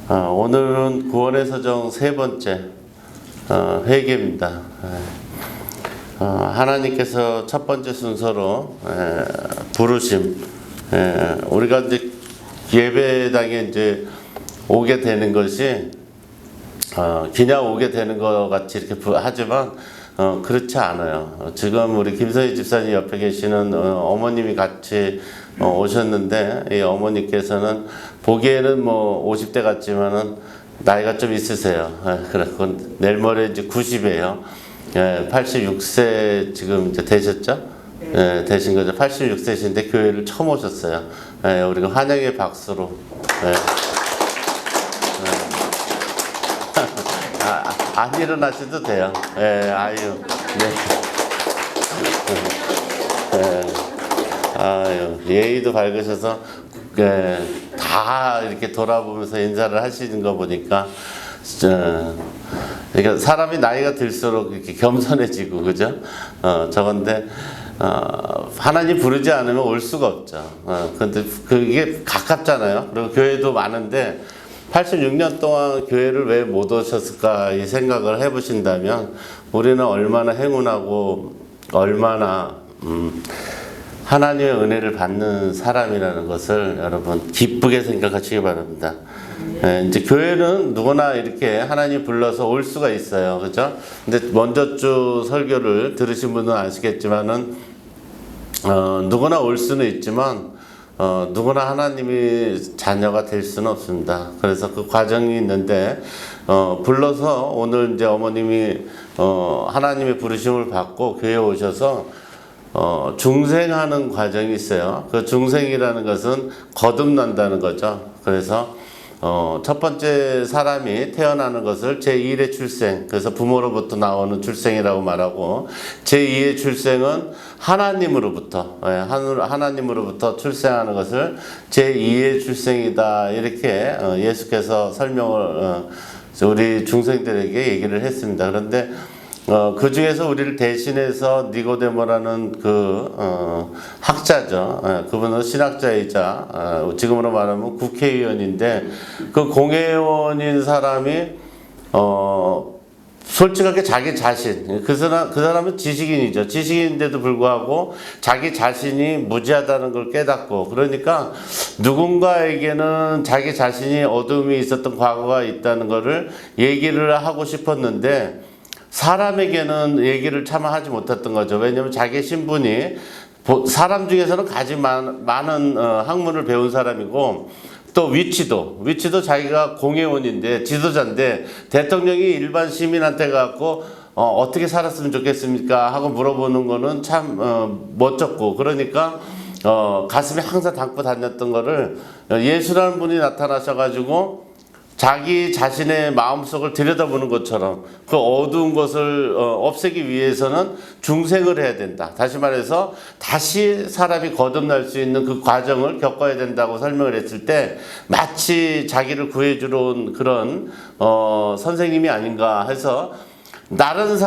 오늘은 구원의 서정 세 번째 회개입니다. 하나님께서 첫 번째 순서로 부르심, 우리가 이제 예배당에 이제 오게 되는 것이 그냥 오게 되는 것 같이 이렇게 하지만 그렇지 않아요. 지금 우리 김선희 집사님 옆에 계시는 어머님이 같이 오셨는데, 이 어머니께서는 보기에는 뭐 50대 같지만은 나이가 좀 있으세요. 그래서 내일 모레 이제 90이에요. 86세 지금 이제 되셨죠? 되신 거죠. 86세신데 교회를 처음 오셨어요. 우리가 환영의 박수로. 안 일어나셔도 돼요. 아유, 아유, 예의도 밝으셔서 다 이렇게 돌아보면서 인사를 하시는 거 보니까 그러니까 사람이 나이가 들수록 이렇게 겸손해지고, 그죠? 저건데 하나님 부르지 않으면 올 수가 없죠. 근데 그게 가깝잖아요. 그리고 교회도 많은데 86년 동안 교회를 왜 못 오셨을까 이 생각을 해보신다면, 우리는 얼마나 행운하고 얼마나 하나님의 은혜를 받는 사람이라는 것을 여러분 기쁘게 생각하시기 바랍니다. 이제 교회는 누구나 이렇게 하나님 불러서 올 수가 있어요, 그죠? 근데 먼저 주 설교를 들으신 분은 아시겠지만은 누구나 올 수는 있지만 누구나 하나님이 자녀가 될 수는 없습니다. 그래서 그 과정이 있는데, 불러서 오늘 이제 어머님이 하나님의 부르심을 받고 교회에 오셔서 중생하는 과정이 있어요. 그 중생이라는 것은 거듭난다는 거죠. 그래서 첫 번째 사람이 태어나는 것을 제1의 출생, 그래서 부모로부터 나오는 출생이라고 말하고, 제2의 출생은 하나님으로부터, 하나님으로부터 출생하는 것을 제2의 출생이다, 이렇게 예수께서 설명을 우리 중생들에게 얘기를 했습니다. 그런데 그 중에서 우리를 대신해서 니고데모라는 그 학자죠. 그분은 신학자이자 지금으로 말하면 국회의원인데, 그 공회의원인 사람이 솔직하게 자기 자신, 그 사람은 지식인이죠. 지식인인데도 불구하고 자기 자신이 무지하다는 걸 깨닫고, 그러니까 누군가에게는 자기 자신이 어둠이 있었던 과거가 있다는 것을 얘기를 하고 싶었는데, 사람에게는 얘기를 차마 하지 못했던 거죠. 왜냐하면 자기 신분이 사람 중에서는 가장 많은 학문을 배운 사람이고, 또 위치도 자기가 공회원인데, 지도자인데, 대통령이 일반 시민한테 가고 어떻게 살았으면 좋겠습니까 하고 물어보는 거는 참 멋졌고, 그러니까 가슴에 항상 담고 다녔던 거를 예수라는 분이 나타나셔가지고 자기 자신의 마음속을 들여다보는 것처럼 그 어두운 것을 없애기 위해서는 중생을 해야 된다. 다시 말해서 다시 사람이 거듭날 수 있는 그 과정을 겪어야 된다고 설명을 했을 때, 마치 자기를 구해주러 온 그런 선생님이 아닌가 해서, 다른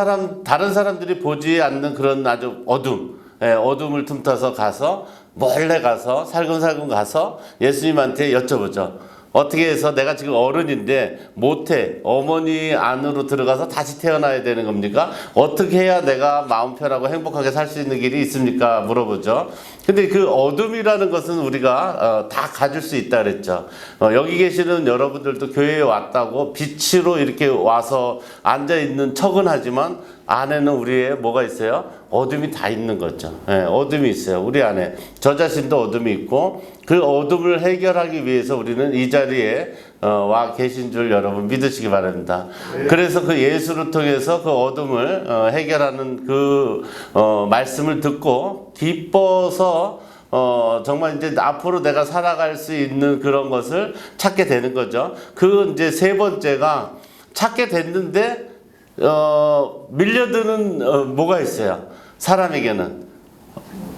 사람들이 보지 않는 그런 아주 어둠을 틈타서 가서, 몰래 가서 살금살금 가서 예수님한테 여쭤보죠. 어떻게 해서 내가 지금 어른인데 못해, 어머니 안으로 들어가서 다시 태어나야 되는 겁니까? 어떻게 해야 내가 마음 편하고 행복하게 살 수 있는 길이 있습니까? 물어보죠. 근데 그 어둠이라는 것은 우리가 다 가질 수 있다 그랬죠. 여기 계시는 여러분들도 교회에 왔다고 빛으로 이렇게 와서 앉아있는 척은 하지만 안에는 우리의 뭐가 있어요? 어둠이 다 있는 거죠. 어둠이 있어요. 우리 안에. 저 자신도 어둠이 있고, 그 어둠을 해결하기 위해서 우리는 이 자리에 와 계신 줄 여러분 믿으시기 바랍니다. 그래서 그 예수를 통해서 그 어둠을 해결하는 그 말씀을 듣고 기뻐서 정말 이제 앞으로 내가 살아갈 수 있는 그런 것을 찾게 되는 거죠. 그 이제 세 번째가, 찾게 됐는데 밀려드는 뭐가 있어요? 사람에게는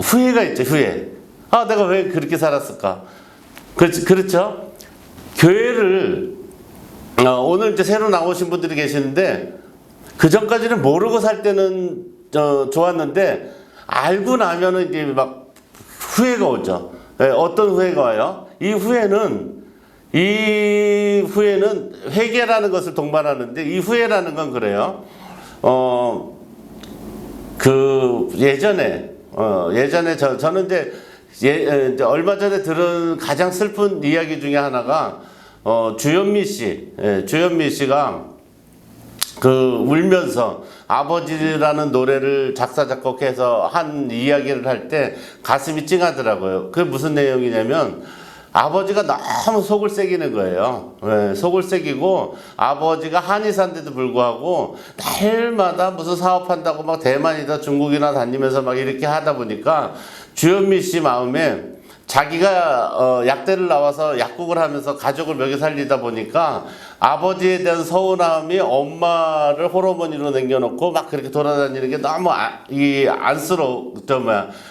후회가 있죠. 후회. 내가 왜 그렇게 살았을까? 그렇죠? 교회를 오늘 이제 새로 나오신 분들이 계시는데, 그 전까지는 모르고 살 때는 좋았는데, 알고 나면은 이제 막 후회가 오죠. 어떤 후회가 와요? 이 후회는 이 후회는 회개라는 것을 동반하는데 이 후회라는 건 그래요. 예전에 저는 이제 얼마 전에 들은 가장 슬픈 이야기 중에 하나가 주현미 씨가 울면서 아버지라는 노래를 작사 작곡해서 한 이야기를 할 때 가슴이 찡하더라고요. 그게 무슨 내용이냐면 아버지가 너무 속을 새기는 거예요. 속을 새기고 아버지가 한의사인데도 불구하고 날마다 무슨 사업한다고 막 대만이다 중국이나 다니면서 막 이렇게 하다 보니까 주현미 씨 마음에 자기가 약대를 나와서 약국을 하면서 가족을 먹여 살리다 보니까 아버지에 대한 서운함이 엄마를 홀어머니로 남겨놓고 막 그렇게 돌아다니는 게 너무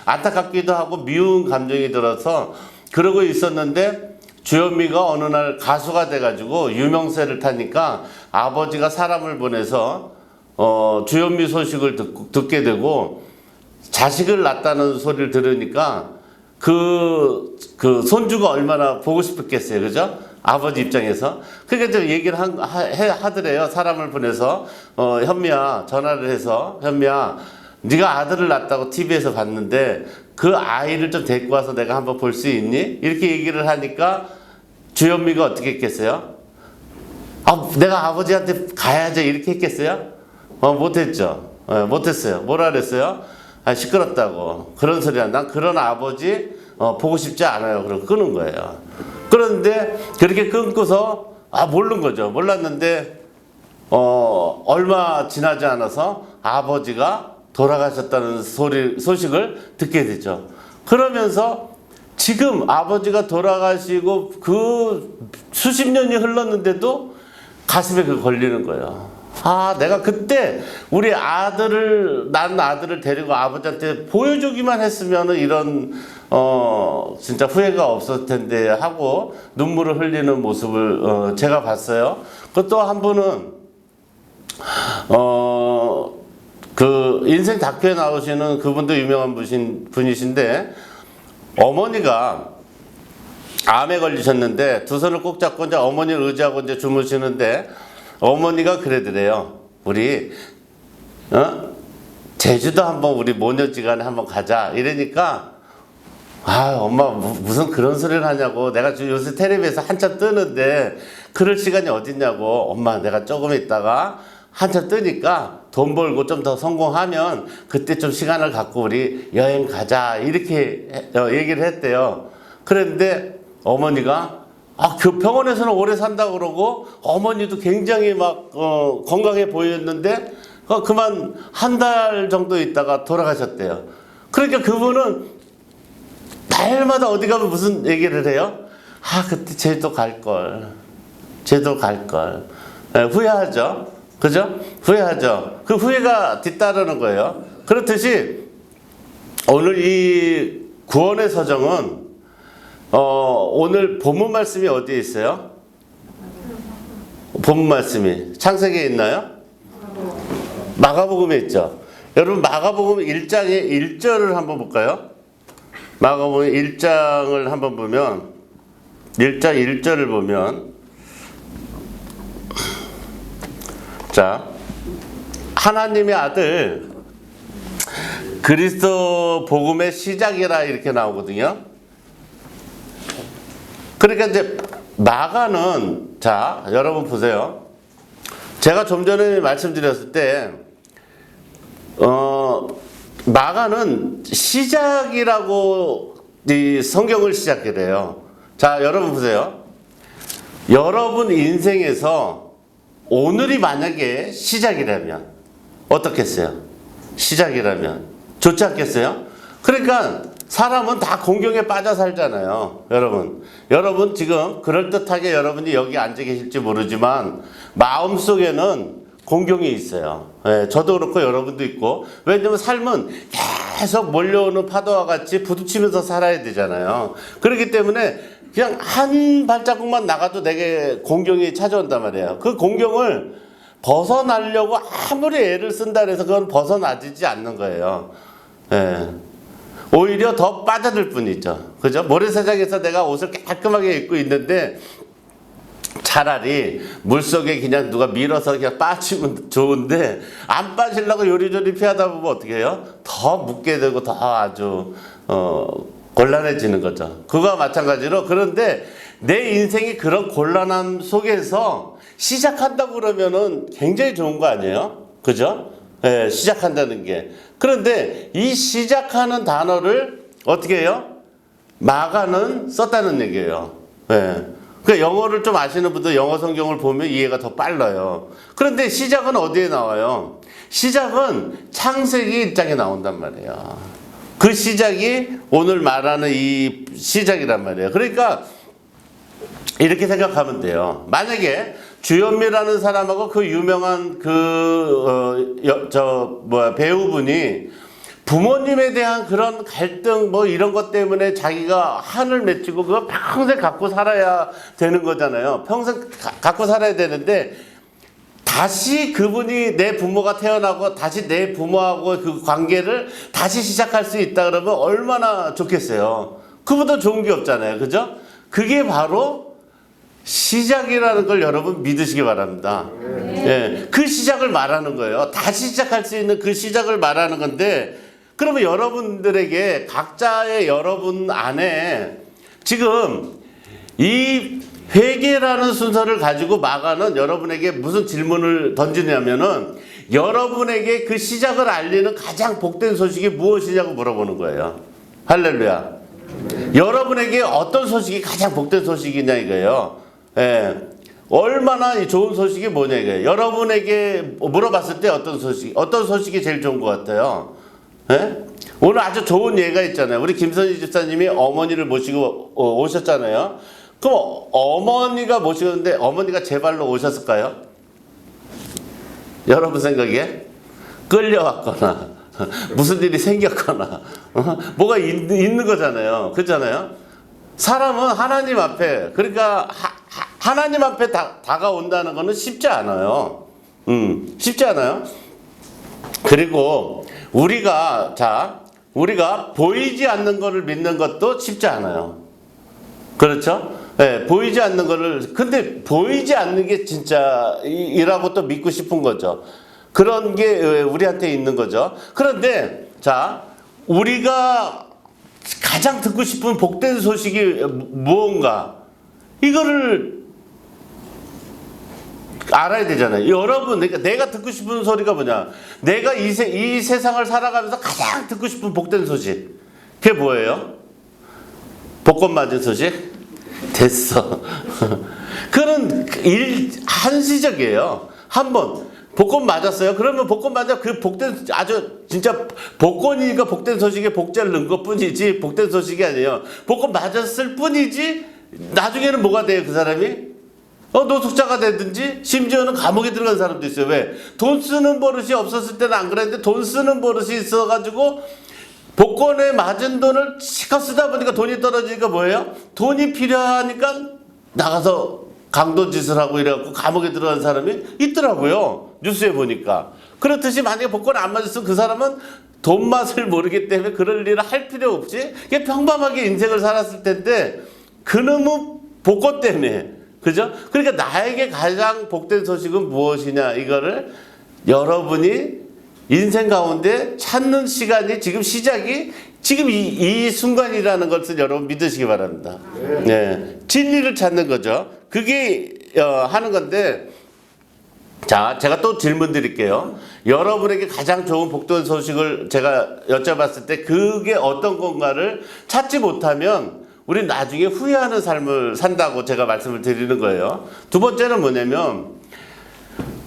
안타깝기도 하고 미운 감정이 들어서 그러고 있었는데 주현미가 어느 날 가수가 돼가지고 유명세를 타니까 아버지가 사람을 보내서 주현미 소식을 듣게 되고 자식을 낳았다는 소리를 들으니까 그 손주가 얼마나 보고 싶었겠어요, 그죠? 아버지 입장에서. 그러니까 저 얘기를 하더래요. 사람을 보내서 현미야 전화를 해서 현미야 네가 아들을 낳았다고 TV에서 봤는데 그 아이를 좀 데리고 와서 내가 한번 볼 수 있니? 이렇게 얘기를 하니까 주현미가 어떻게 했겠어요? 내가 아버지한테 가야지 이렇게 했겠어요? 못했죠. 못했어요. 뭐라 그랬어요? 시끄럽다고. 그런 소리야. 난 그런 아버지 보고 싶지 않아요. 그러고 끊은 거예요. 그런데 그렇게 끊고서 모르는 거죠. 몰랐는데 얼마 지나지 않아서 아버지가 돌아가셨다는 소식을 듣게 되죠. 그러면서 지금 아버지가 돌아가시고 그 수십 년이 흘렀는데도 가슴에 걸리는 거예요. 내가 그때 낳은 아들을 데리고 아버지한테 보여주기만 했으면 이런 진짜 후회가 없었을 텐데 하고 눈물을 흘리는 모습을 제가 봤어요. 또 한 분은 인생 다큐에 나오시는 그분도 유명한 분이신데 어머니가 암에 걸리셨는데 두 손을 꼭 잡고 이제 어머니를 의지하고 이제 주무시는데 어머니가 그러더래요. 우리 제주도 한번 우리 모녀지간에 한번 가자 이러니까 엄마 무슨 그런 소리를 하냐고 내가 요새 텔레비에서 한참 뜨는데 그럴 시간이 어딨냐고 엄마 내가 조금 있다가 한참 뜨니까 돈 벌고 좀 더 성공하면 그때 좀 시간을 갖고 우리 여행 가자 이렇게 얘기를 했대요. 그런데 어머니가 그 병원에서는 오래 산다고 그러고 어머니도 굉장히 막 건강해 보였는데 그만 한 달 정도 있다가 돌아가셨대요. 그러니까 그분은 날마다 어디 가면 무슨 얘기를 해요? 그때 제주도 갈걸. 후회하죠. 그죠? 후회하죠. 그 후회가 뒤따르는 거예요. 그렇듯이 오늘 이 구원의 서정은 오늘 본문 말씀이 어디에 있어요? 본문 말씀이 창세기에 있나요? 마가복음에 있죠. 여러분 마가복음 1장의 1절을 한번 볼까요? 마가복음 1장을 한번 보면 1장 1절을 보면 자, 하나님의 아들 그리스도 복음의 시작이라 이렇게 나오거든요. 그러니까 이제 마가는 여러분 보세요. 제가 좀 전에 말씀드렸을 때 마가는 시작이라고 이 성경을 시작해요. 여러분 보세요. 여러분 인생에서 오늘이 만약에 시작이라면 어떻겠어요? 시작이라면 좋지 않겠어요? 그러니까 사람은 다 공경에 빠져 살잖아요. 여러분 지금 그럴듯하게 여러분이 여기 앉아 계실지 모르지만 마음속에는 공경이 있어요. 저도 그렇고 여러분도 있고. 왜냐면 삶은 계속 몰려오는 파도와 같이 부딪히면서 살아야 되잖아요. 그렇기 때문에 그냥 한 발자국만 나가도 내게 공경이 찾아온단 말이에요. 그 공경을 벗어나려고 아무리 애를 쓴다 해서 그건 벗어나지지 않는 거예요. 오히려 더 빠져들 뿐이죠. 그죠? 모래사장에서 내가 옷을 깔끔하게 입고 있는데 차라리 물속에 그냥 누가 밀어서 그냥 빠지면 좋은데 안 빠지려고 요리조리 피하다 보면 어떻게 해요? 더 묻게 되고 더 아주 곤란해지는 거죠. 그거와 마찬가지로 그런데 내 인생이 그런 곤란함 속에서 시작한다고 그러면은 굉장히 좋은 거 아니에요? 그죠? 예, 시작한다는 게. 그런데 이 시작하는 단어를 어떻게 해요? 마가는 썼다는 얘기예요. 예. 그러니까 영어를 좀 아시는 분들 영어 성경을 보면 이해가 더 빨라요. 그런데 시작은 어디에 나와요? 시작은 창세기 1장에 나온단 말이에요. 그 시작이 오늘 말하는 이 시작이란 말이에요. 그러니까 이렇게 생각하면 돼요. 만약에 주현미라는 사람하고 그 유명한 배우분이 부모님에 대한 그런 갈등 뭐 이런 것 때문에 자기가 한을 맺히고 그거 평생 갖고 살아야 되는 거잖아요. 평생 갖고 살아야 되는데 다시 그분이 내 부모가 태어나고 다시 내 부모하고 그 관계를 다시 시작할 수 있다 그러면 얼마나 좋겠어요. 그보다 좋은 게 없잖아요. 그죠? 그게 바로 시작이라는 걸 여러분 믿으시기 바랍니다. 예, 그 시작을 말하는 거예요. 다시 시작할 수 있는 그 시작을 말하는 건데 그러면 여러분들에게 각자의 여러분 안에 지금 이 회개라는 순서를 가지고 마가는 여러분에게 무슨 질문을 던지냐면은 여러분에게 그 시작을 알리는 가장 복된 소식이 무엇이냐고 물어보는 거예요. 할렐루야. 여러분에게 어떤 소식이 가장 복된 소식이냐 이거예요. 예. 얼마나 좋은 소식이 뭐냐 이거예요. 여러분에게 물어봤을 때 어떤 소식이 제일 좋은 것 같아요? 예? 오늘 아주 좋은 예가 있잖아요. 우리 김선희 집사님이 어머니를 모시고 오셨잖아요. 그럼 어머니가 모시는데 어머니가 제 발로 오셨을까요? 여러분 생각에 끌려왔거나 무슨 일이 생겼거나 뭐가 있는 거잖아요. 그렇잖아요. 사람은 하나님 앞에 그러니까 하나님 앞에 다가온다는 거는 쉽지 않아요. 쉽지 않아요. 그리고 우리가 보이지 않는 것을 믿는 것도 쉽지 않아요. 그렇죠? 네, 보이지 않는 거를 근데 보이지 않는 게 진짜 이라고 또 믿고 싶은 거죠. 그런 게 우리한테 있는 거죠. 그런데 자 우리가 가장 듣고 싶은 복된 소식이 무언가 이거를 알아야 되잖아요. 여러분, 그러니까 내가 듣고 싶은 소리가 뭐냐? 내가 이 세상을 살아가면서 가장 듣고 싶은 복된 소식. 그게 뭐예요? 복권 맞은 소식? 됐어. 그런 한시적이에요. 한번 복권 맞았어요. 그러면 복권 맞아 그 복된 아주 진짜 복권이니까 복된 소식에 복자를 넣은 것뿐이지 복된 소식이 아니에요. 복권 맞았을 뿐이지 나중에는 뭐가 돼요? 그 사람이? 노숙자가 되든지 심지어는 감옥에 들어간 사람도 있어요. 왜? 돈 쓰는 버릇이 없었을 때는 안 그랬는데 돈 쓰는 버릇이 있어가지고 복권에 맞은 돈을 실컷 쓰다 보니까 돈이 떨어지니까 뭐예요? 돈이 필요하니까 나가서 강도짓을 하고 이래갖고 감옥에 들어간 사람이 있더라고요. 뉴스에 보니까. 그렇듯이 만약에 복권 안 맞았으면 그 사람은 돈 맛을 모르기 때문에 그럴 일을 할 필요 없이 그냥 평범하게 인생을 살았을 텐데 그놈의 복권 때문에 그죠? 그러니까 나에게 가장 복된 소식은 무엇이냐 이거를 여러분이 인생 가운데 찾는 시간이 지금 시작이 지금 이 순간이라는 것을 여러분 믿으시기 바랍니다. 네. 진리를 찾는 거죠. 그게 하는 건데 자 제가 또 질문 드릴게요. 여러분에게 가장 좋은 복된 소식을 제가 여쭤봤을 때 그게 어떤 건가를 찾지 못하면 우리 나중에 후회하는 삶을 산다고 제가 말씀을 드리는 거예요. 두 번째는 뭐냐면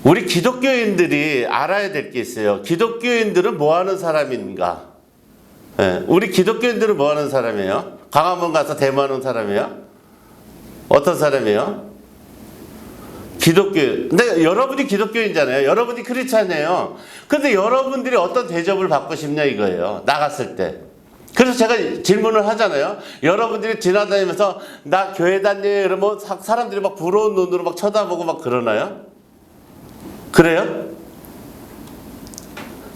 우리 기독교인들이 알아야 될 게 있어요. 기독교인들은 뭐 하는 사람인가? 네, 우리 기독교인들은 뭐 하는 사람이에요? 광화문 가서 데모하는 사람이에요? 어떤 사람이에요? 기독교인. 근데 여러분이 기독교인잖아요. 여러분이 크리스찬이에요. 근데 여러분들이 어떤 대접을 받고 싶냐 이거예요. 나갔을 때. 그래서 제가 질문을 하잖아요. 여러분들이 지나다니면서 나 교회 다녀 이러면 사람들이 막 부러운 눈으로 막 쳐다보고 막 그러나요? 그래요?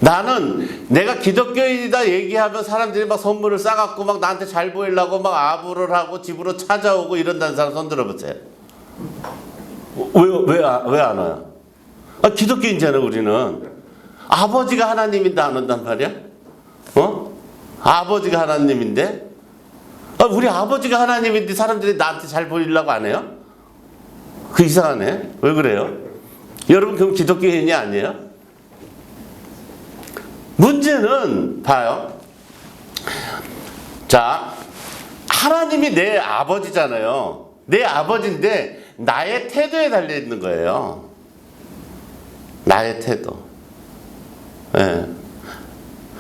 나는 내가 기독교인이다 얘기하면 사람들이 막 선물을 싸갖고 막 나한테 잘 보이려고 막 아부를 하고 집으로 찾아오고 이런다는 사람 손 들어보세요. 왜 안 와요? 기독교인잖아, 우리는. 아버지가 하나님인데 안 온단 말이야? 아버지가 하나님인데? 우리 아버지가 하나님인데 사람들이 나한테 잘 보이려고 안 해요? 그 이상하네. 왜 그래요? 여러분, 그럼 기독교인이 아니에요? 문제는, 봐요. 자, 하나님이 내 아버지잖아요. 내 아버지인데, 나의 태도에 달려있는 거예요. 나의 태도. 예.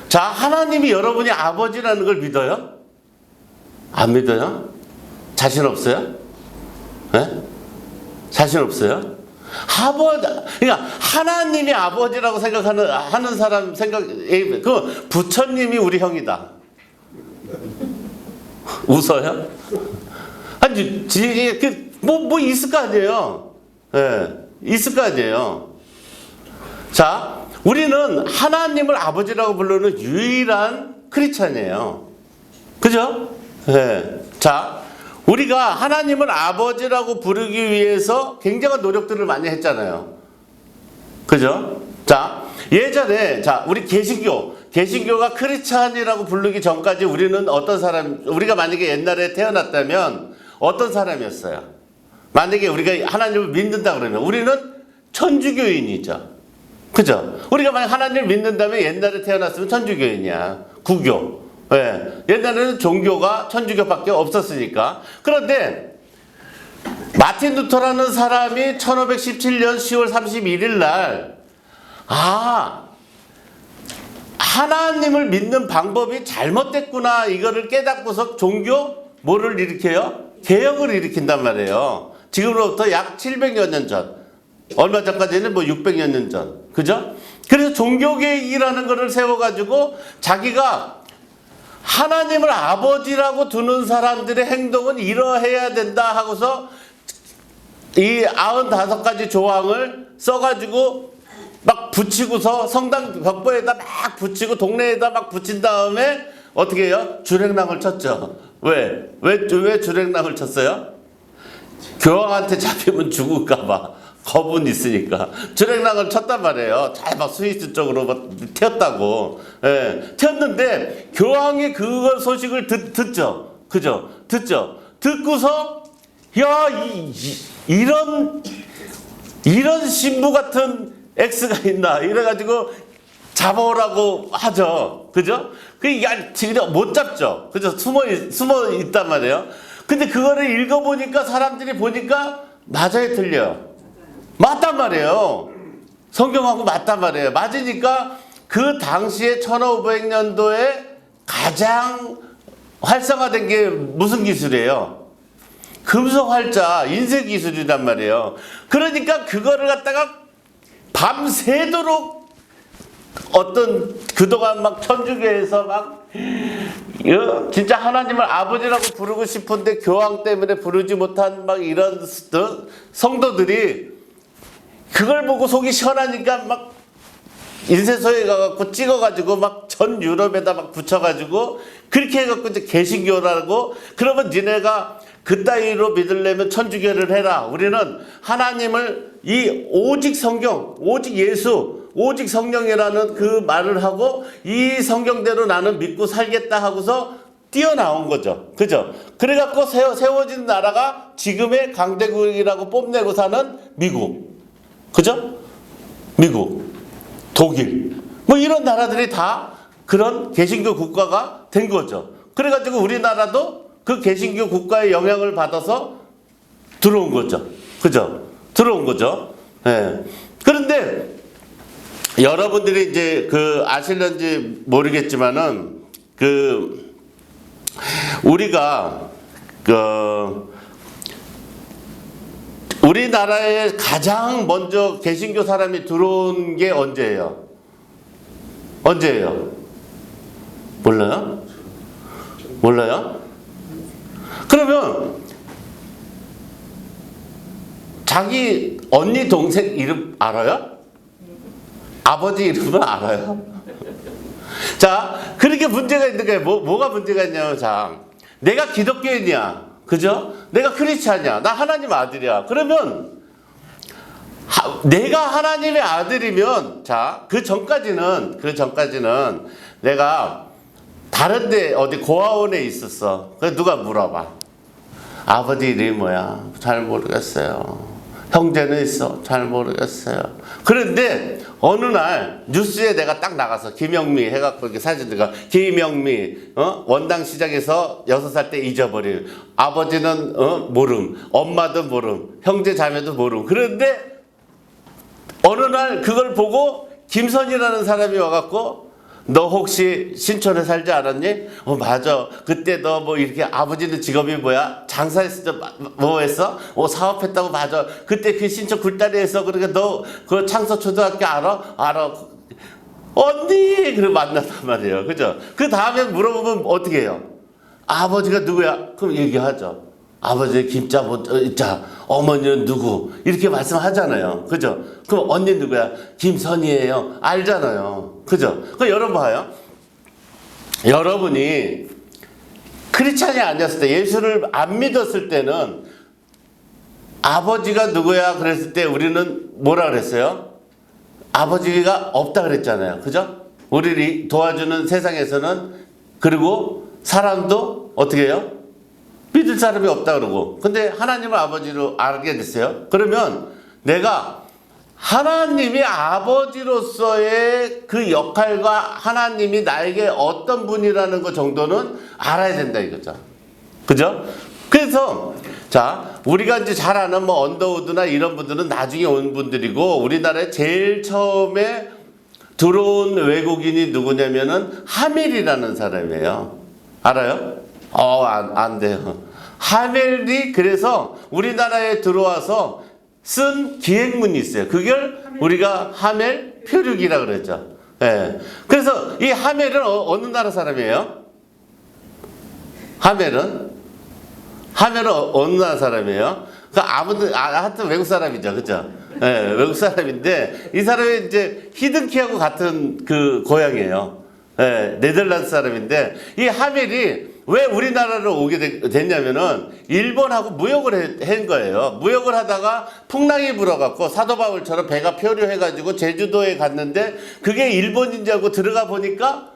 자, 하나님이 여러분이 아버지라는 걸 믿어요? 안 믿어요? 자신 없어요? 예? 자신 없어요? 그러니까 하나님이 아버지라고 하는 사람 그 부처님이 우리 형이다. 웃어요? 아니, 뭐 있을 거 아니에요? 예, 있을 거 아니에요? 자, 우리는 하나님을 아버지라고 부르는 유일한 크리스찬이에요. 그죠? 예. 자, 우리가 하나님을 아버지라고 부르기 위해서 굉장한 노력들을 많이 했잖아요. 그죠? 자, 예전에, 우리 개신교가 크리스찬이라고 부르기 전까지 우리는 우리가 만약에 옛날에 태어났다면 어떤 사람이었어요? 만약에 우리가 하나님을 믿는다 그러면 우리는 천주교인이죠. 그죠? 우리가 만약 하나님을 믿는다면 옛날에 태어났으면 천주교인이야. 구교. 예. 옛날에는 종교가 천주교밖에 없었으니까. 그런데 마틴 루터라는 사람이 1517년 10월 31일 날 하나님을 믿는 방법이 잘못됐구나 이거를 깨닫고서 뭐를 일으켜요? 개혁을 일으킨단 말이에요. 지금으로부터 약 700여 년 전. 얼마 전까지는 600여 년 전. 그죠? 그래서 종교개혁이라는 것을 세워가지고 자기가 하나님을 아버지라고 두는 사람들의 행동은 이러해야 된다 하고서 이 95가지 조항을 써가지고 막 붙이고서 성당 벽보에다 막 붙이고 동네에다 막 붙인 다음에 어떻게 해요? 주랭랑을 쳤죠. 왜 주랭랑을 쳤어요? 교황한테 잡히면 죽을까봐. 겁은 있으니까 주랭랑을 쳤단 말이에요. 잘 막 스위스 쪽으로 막 튀었다고. 예, 튀었는데 교황이 그걸 소식을 듣죠. 그죠? 듣고서 이런 신부 같은 X가 있나 이래가지고 잡아오라고 하죠. 그죠? 진짜 못 잡죠. 그죠? 숨어 있단 말이에요. 근데 그거를 읽어보니까 사람들이 보니까 맞아요, 틀려요? 맞단 말이에요. 성경하고 맞단 말이에요. 맞으니까 그 당시에 1500년도에 가장 활성화된 게 무슨 기술이에요? 금속 활자, 인쇄 기술이란 말이에요. 그러니까 그거를 갖다가 밤새도록 그동안 막 천주교에서 막 진짜 하나님을 아버지라고 부르고 싶은데 교황 때문에 부르지 못한 막 이런 성도들이 그걸 보고 속이 시원하니까 막 인쇄소에 가갖고 찍어가지고 막 전 유럽에다 막 붙여가지고 그렇게 해갖고 이제 개신교라고 그러면 니네가 그따위로 믿으려면 천주교를 해라. 우리는 하나님을 오직 성경, 오직 예수, 오직 성령이라는 그 말을 하고 이 성경대로 나는 믿고 살겠다 하고서 뛰어나온 거죠. 그죠? 그래갖고 세워진 나라가 지금의 강대국이라고 뽐내고 사는 미국. 그죠? 미국, 독일, 이런 나라들이 다 그런 개신교 국가가 된 거죠. 그래가지고 우리나라도 그 개신교 국가의 영향을 받아서 들어온 거죠. 그죠? 들어온 거죠. 예. 그런데 여러분들이 이제 아실런지 모르겠지만은 우리가 우리나라에 가장 먼저 개신교 사람이 들어온 게 언제예요? 몰라요? 그러면 자기 언니 동생 이름 알아요? 아버지 이름은 알아요? 자, 그렇게 문제가 있는 거예요. 뭐가 문제가 있냐면, 내가 기독교인이야. 그죠? 내가 크리스찬이야. 나 하나님 아들이야. 그러면 내가 하나님의 아들이면, 자, 그 전까지는 내가 다른데 어디 고아원에 있었어. 그래서 누가 물어봐. 아버지 이름이 뭐야? 잘 모르겠어요. 형제는 있어? 잘 모르겠어요. 그런데 어느 날 뉴스에 내가 딱 나가서 김영미 해갖고 이렇게 사진들가 김영미 원당 시장에서 6살 때 잊어버린 아버지는 모름, 엄마도 모름, 형제 자매도 모름. 그런데 어느 날 그걸 보고 김선이라는 사람이 와갖고 너 혹시 신촌에 살지 않았니? 맞아. 그때 너 뭐 이렇게 아버지는 직업이 뭐야? 장사했을 때 뭐 했어? 사업했다고 맞아. 그때 그 신촌 굴다리에서 그러니까 너 그 창서초등학교 알아? 알아. 언니! 그래 만났단 말이에요. 그죠? 그 다음에 물어보면 어떻게 해요? 아버지가 누구야? 그럼 얘기하죠. 아버지 김자 자 어머니는 누구? 이렇게 말씀하잖아요. 그죠? 그럼 언니 누구야? 김선이에요. 알잖아요. 그죠? 그럼 여러분 봐요. 여러분이 크리스찬이 아니었을 때, 예수를 안 믿었을 때는 아버지가 누구야? 그랬을 때 우리는 뭐라 그랬어요? 아버지가 없다 그랬잖아요. 그죠? 우리를 도와주는 세상에서는. 그리고 사람도 어떻게 해요? 믿을 사람이 없다 그러고. 근데 하나님을 아버지로 알게 됐어요. 그러면 내가 하나님이 아버지로서의 그 역할과 하나님이 나에게 어떤 분이라는 것 정도는 알아야 된다 이거죠. 그죠? 그래서 자, 우리가 이제 잘 아는 뭐 언더우드나 이런 분들은 나중에 온 분들이고, 우리나라에 제일 처음에 들어온 외국인이 누구냐면은 하멜이라는 사람이에요. 알아요? 안 돼요. 하멜이 그래서 우리나라에 들어와서 쓴 기행문이 있어요. 그걸 우리가 하멜 표류기라 그랬죠. 예. 그래서 이 하멜은 어느 나라 사람이에요? 하멜은 어느 나라 사람이에요? 하여튼 외국 사람이죠. 그죠? 예, 외국 사람인데, 이 사람이 이제 히든키하고 같은 그 고향이에요. 예, 네덜란드 사람인데, 이 하멜이 왜 우리나라로 오게 됐냐면은 일본하고 무역을 한 거예요. 무역을 하다가 풍랑이 불어갖고 사도 바울처럼 배가 표류해가지고 제주도에 갔는데, 그게 일본인지 알고 들어가 보니까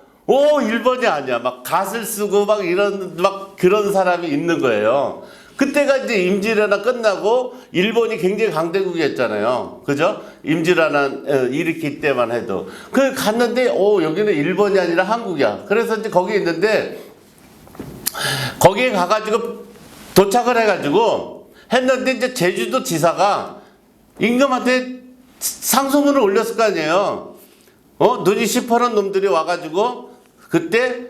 일본이 아니야. 막 갓을 쓰고 막 그런 사람이 있는 거예요. 그때가 이제 임진왜란 끝나고 일본이 굉장히 강대국이었잖아요. 그죠? 임진왜란 일으킬 때만 해도. 그 갔는데 여기는 일본이 아니라 한국이야. 그래서 이제 거기 있는데, 거기에 가가지고 도착을 해가지고 했는데, 이제 제주도 지사가 임금한테 상소문을 올렸을 거 아니에요. 눈이 시퍼런 놈들이 와가지고 그때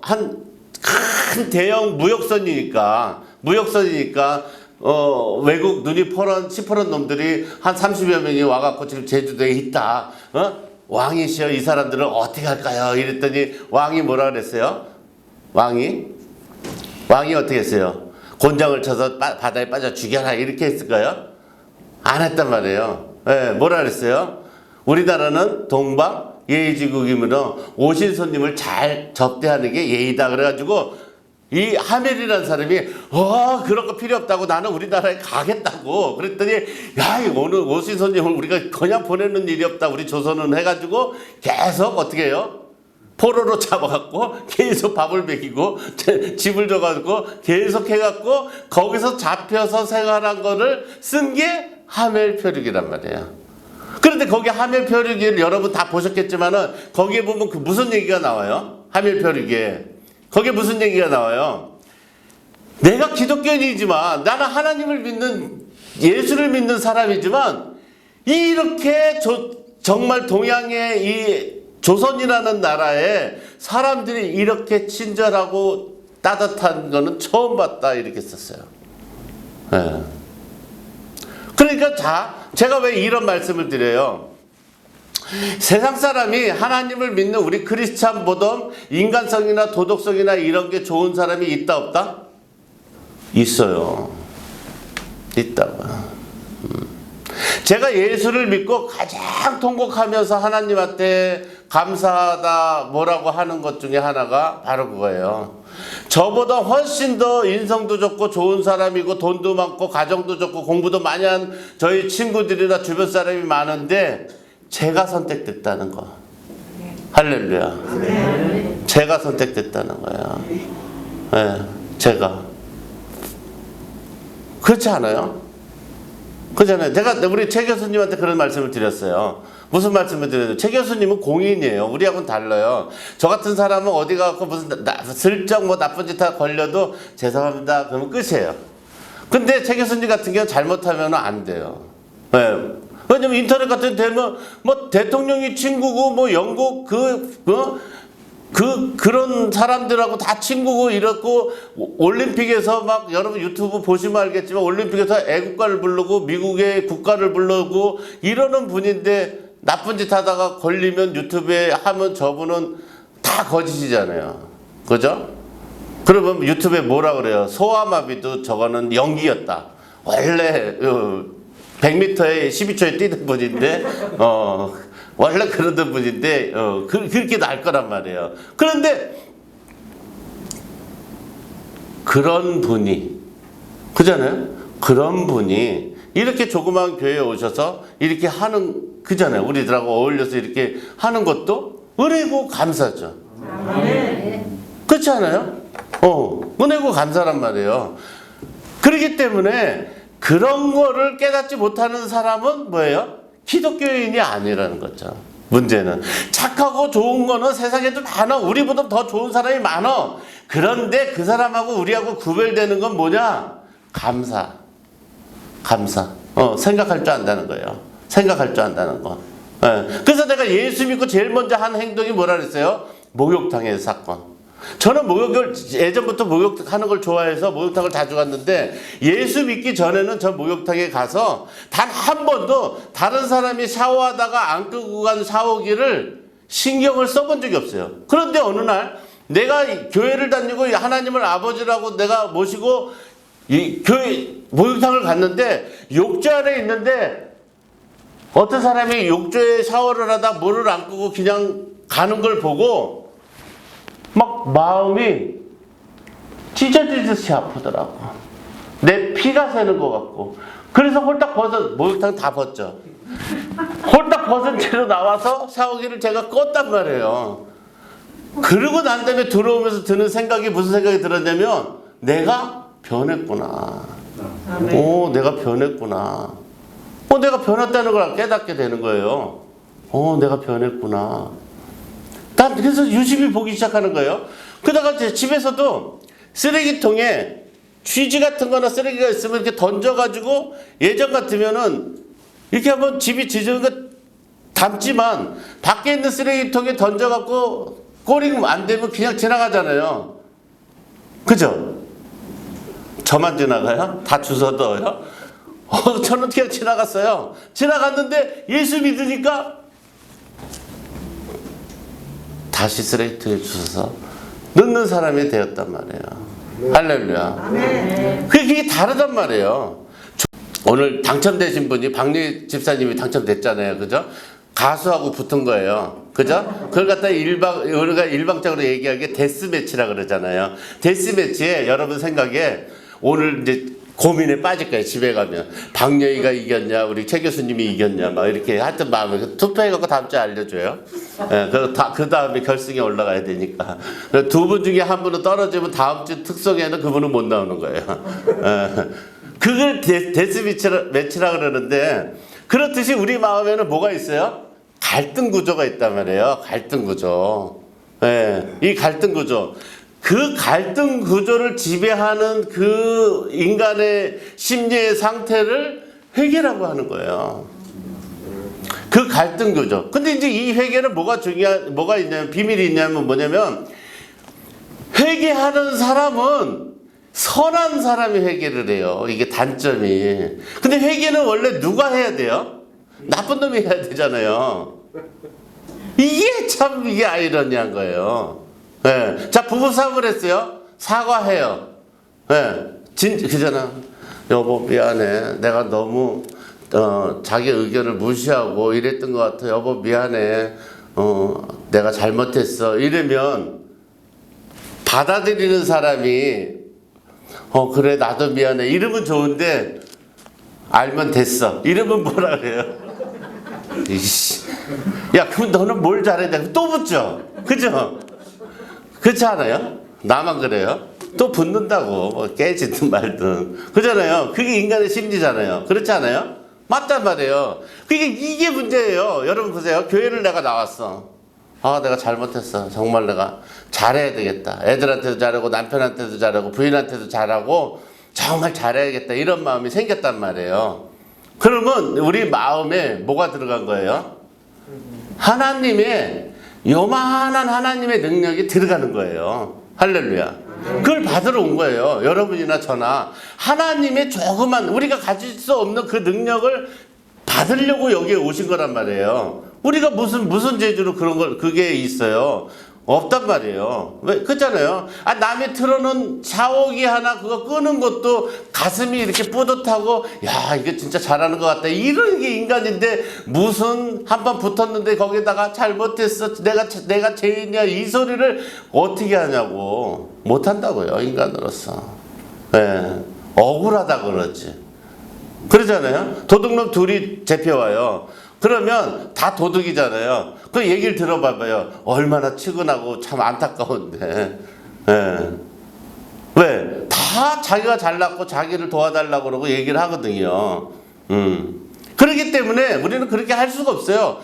한 큰 대형 무역선이니까 외국 눈이 시퍼런 놈들이 한 30여 명이 와갖고 지금 제주도에 있다. 왕이시여, 이 사람들을 어떻게 할까요? 이랬더니 왕이 뭐라 그랬어요? 왕이 어떻게 했어요? 곤장을 쳐서 바다에 빠져 죽여라 이렇게 했을까요? 안 했단 말이에요. 네, 뭐라 그랬어요? 우리나라는 동방 예의지국이므로 오신 손님을 잘 접대하는 게 예의다. 그래가지고 이 하멜이라는 사람이 그런 거 필요 없다고, 나는 우리나라에 가겠다고 그랬더니, 야, 오늘 오신 손님을 우리가 그냥 보내는 일이 없다, 우리 조선은 해가지고 계속 어떻게 해요? 포로로 잡아갖고 계속 밥을 먹이고 집을 줘가지고 계속 해갖고 거기서 잡혀서 생활한 거를 쓴 게 하멜 표류기란 말이에요. 그런데 거기 하멜 표류기를 여러분 다 보셨겠지만은, 거기에 보면 그 무슨 얘기가 나와요? 하멜 표류기에 거기에 무슨 얘기가 나와요? 내가 기독교인이지만, 나는 하나님을 믿는, 예수를 믿는 사람이지만, 이렇게 정말 동양의 이 조선이라는 나라에 사람들이 이렇게 친절하고 따뜻한 거는 처음 봤다, 이렇게 썼어요. 네. 그러니까 제가 왜 이런 말씀을 드려요? 세상 사람이 하나님을 믿는 우리 크리스찬 보던 인간성이나 도덕성이나 이런 게 좋은 사람이 있다 없다? 있어요. 있다고요. 제가 예수를 믿고 가장 통곡하면서 하나님한테 감사하다 뭐라고 하는 것 중에 하나가 바로 그거예요. 저보다 훨씬 더 인성도 좋고 좋은 사람이고 돈도 많고 가정도 좋고 공부도 많이 한 저희 친구들이나 주변 사람이 많은데 제가 선택됐다는 거. 할렐루야. 제가 선택됐다는 거예요. 네, 제가. 그렇지 않아요? 그렇잖아요. 제가 우리 최 교수님한테 그런 말씀을 드렸어요. 무슨 말씀을 드려요? 최 교수님은 공인이에요. 우리하고는 달라요. 저 같은 사람은 어디 가고 무슨 슬쩍 뭐 나쁜 짓 하나 걸려도 죄송합니다. 그러면 끝이에요. 근데 최 교수님 같은 경우는 잘못하면 안 돼요. 네. 왜냐면 인터넷 같은 데 되면 뭐 대통령이 친구고 뭐 영국 그런 사람들하고 다 친구고 이렇고 올림픽에서 막 여러분 유튜브 보시면 알겠지만 올림픽에서 애국가를 부르고 미국의 국가를 부르고 이러는 분인데 나쁜 짓 하다가 걸리면 유튜브에 하면 저분은 다 거짓이잖아요. 그죠? 그러면 유튜브에 뭐라 그래요? 소아마비도 저거는 연기였다. 원래 100m에 12초에 뛰는 분인데 원래 그러던 분인데 그렇게 날 거란 말이에요. 그런데 그런 분이 그잖아요. 그런 분이 이렇게 조그마한 교회에 오셔서 이렇게 하는 그잖아요. 우리들하고 어울려서 이렇게 하는 것도 은혜고 감사죠. 그렇지 않아요? 은혜고 감사란 말이에요. 그렇기 때문에 그런 거를 깨닫지 못하는 사람은 뭐예요? 기독교인이 아니라는 거죠. 문제는 착하고 좋은 거는 세상에도 많아. 우리보다 더 좋은 사람이 많아. 그런데 그 사람하고 우리하고 구별되는 건 뭐냐? 감사. 생각할 줄 안다는 거예요. 생각할 줄 안다는 거. 그래서 내가 예수 믿고 제일 먼저 한 행동이 뭐라 그랬어요? 목욕탕의 사건. 저는 목욕을 예전부터 목욕하는 걸 좋아해서 목욕탕을 자주 갔는데 예수 믿기 전에는 저 목욕탕에 가서 단 한 번도 다른 사람이 샤워하다가 안 끄고 간 샤워기를 신경을 써본 적이 없어요. 그런데 어느 날 내가 교회를 다니고 하나님을 아버지라고 내가 모시고 이 교회 목욕탕을 갔는데 욕조 안에 있는데 어떤 사람이 욕조에 샤워를 하다 물을 안 끄고 그냥 가는 걸 보고 막 마음이 찢어지듯이 아프더라고. 내 피가 새는 것 같고. 그래서 홀딱 목욕탕 다 벗죠. 홀딱 벗은 채로 나와서 샤워기를 제가 껐단 말이에요. 그러고 난 다음에 들어오면서 드는 생각이 무슨 생각이 들었냐면 내가 변했구나. 내가 변했구나. 내가 변했다는 걸 깨닫게 되는 거예요. 내가 변했구나. 난 그래서 유심히 보기 시작하는 거예요. 그러다가 제 집에서도 쓰레기통에 쥐지 같은 거나 쓰레기가 있으면 이렇게 던져가지고 예전 같으면은 이렇게 한번 집이 지저분 거 담지만 밖에 있는 쓰레기통에 던져갖고 꼬링 안 되면 그냥 지나가잖아요. 그죠? 저만 지나가요? 다 주워 넣어요? 저는 그냥 지나갔어요. 지나갔는데 예수 믿으니까 다시 쓰레기통에 주워서 넣는 사람이 되었단 말이에요. 할렐루야. 그게 다르단 말이에요. 오늘 당첨되신 분이 박리 집사님이 당첨됐잖아요. 그죠? 가수하고 붙은 거예요. 그죠? 그걸 갖다 우리가 일방적으로 얘기하기에 데스매치라 그러잖아요. 데스매치에 여러분 생각에 오늘 이제 고민에 빠질 거예요. 집에 가면 박여희가 이겼냐 우리 최 교수님이 이겼냐 막 이렇게 하여튼 마음에 투표해갖고 다음 주에 알려줘요. 그 다음에 결승에 올라가야 되니까 두 분 중에 한 분은 떨어지면 다음 주 특성에는 그분은 못 나오는 거예요. 그걸 데스매치라 그러는데 그렇듯이 우리 마음에는 뭐가 있어요? 갈등 구조가 있단 말이에요. 갈등 구조. 이 갈등 구조. 그 갈등 구조를 지배하는 그 인간의 심리의 상태를 회개라고 하는 거예요. 그 갈등 구조. 근데 이제 이 회개는 뭐가 있냐면, 비밀이 있냐면 뭐냐면, 회개하는 사람은 선한 사람이 회개를 해요. 이게 단점이. 근데 회개는 원래 누가 해야 돼요? 나쁜 놈이 해야 되잖아요. 이게 아이러니한 거예요. 자, 부부싸움을 했어요. 사과해요. 그잖아. 여보, 미안해. 내가 너무 자기 의견을 무시하고 이랬던 것 같아. 여보 미안해. 내가 잘못했어. 이러면 받아들이는 사람이 그래 나도 미안해. 이러면 좋은데 알면 됐어. 이러면 뭐라 그래요? 이씨. 야 그럼 너는 뭘 잘했냐? 또 붙죠. 그죠? 그렇지 않아요? 나만 그래요? 또 붙는다고 뭐 깨지든 말든 그잖아요. 그게 인간의 심리잖아요. 그렇지 않아요? 맞단 말이에요. 이게 문제예요. 여러분 보세요. 교회를 내가 나왔어. 내가 잘못했어. 정말 내가 잘해야 되겠다. 애들한테도 잘하고 남편한테도 잘하고 부인한테도 잘하고 정말 잘해야겠다. 이런 마음이 생겼단 말이에요. 그러면 우리 마음에 뭐가 들어간 거예요? 하나님의 요만한 하나님의 능력이 들어가는 거예요. 할렐루야. 그걸 받으러 온 거예요. 여러분이나 저나 하나님의 조그만 우리가 가질 수 없는 그 능력을 받으려고 여기에 오신 거란 말이에요. 우리가 무슨 재주로 그런 걸 그게 있어요. 없단 말이에요. 왜? 그렇잖아요. 남이 틀어놓은 샤워기 하나 그거 끄는 것도 가슴이 이렇게 뿌듯하고 야 이게 진짜 잘하는 것 같다. 이런 게 인간인데 무슨 한 번 붙었는데 거기다가 잘못했어. 내가 죄인이야. 이 소리를 어떻게 하냐고. 못한다고요. 인간으로서. 네. 억울하다 그러지. 그러잖아요. 도둑놈 둘이 잡혀와요. 그러면 다 도둑이잖아요. 그 얘기를 들어봐봐요. 얼마나 측은하고 참 안타까운데. 예. 왜? 다 자기가 잘났고 자기를 도와달라고 그러고 얘기를 하거든요. 그렇기 때문에 우리는 그렇게 할 수가 없어요.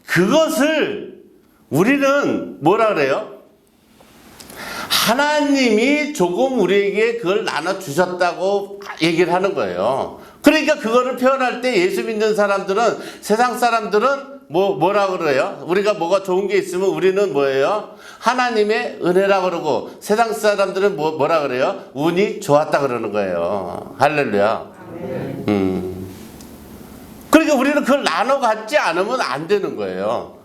그것을 우리는 뭐라 그래요? 하나님이 조금 우리에게 그걸 나눠주셨다고 얘기를 하는 거예요. 그러니까 그거를 표현할 때 예수 믿는 사람들은 세상 사람들은 뭐라 그래요? 우리가 뭐가 좋은 게 있으면 우리는 뭐예요? 하나님의 은혜라 그러고 세상 사람들은 뭐라 그래요? 운이 좋았다 그러는 거예요. 할렐루야. 그러니까 우리는 그걸 나눠 갖지 않으면 안 되는 거예요.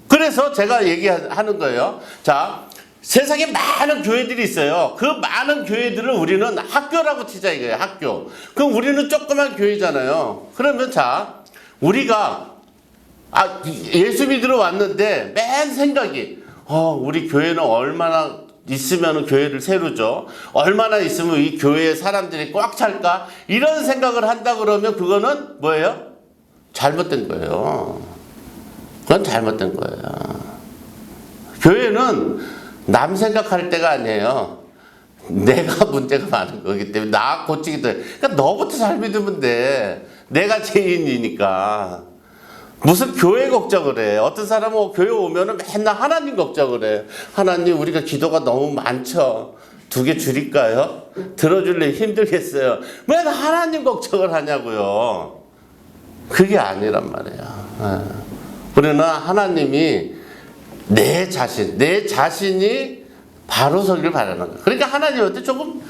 그래서 제가 얘기하는 거예요. 자, 세상에 많은 교회들이 있어요. 그 많은 교회들을 우리는 학교라고 치자 이거예요. 학교. 그럼 우리는 조그만 교회잖아요. 그러면 자, 우리가 예수 믿으러 왔는데 맨 생각이 우리 교회는 얼마나 있으면 교회를 세우죠. 얼마나 있으면 이 교회에 사람들이 꽉 찰까? 이런 생각을 한다 그러면 그거는 뭐예요? 잘못된 거예요. 그건 잘못된 거예요. 교회는 남 생각할 때가 아니에요. 내가 문제가 많은 거기 때문에 나 고치기도 해. 그러니까 너부터 잘 믿으면 돼. 내가 죄인이니까. 무슨 교회 걱정을 해. 어떤 사람은 교회 오면은 맨날 하나님 걱정을 해. 하나님 우리가 기도가 너무 많죠. 2개 줄일까요? 들어줄래 힘들겠어요. 왜 하나님 걱정을 하냐고요. 그게 아니란 말이에요. 우리는 하나님이 내 자신이 바로 서기를 바라는 거예요. 그러니까 하나님한테 조금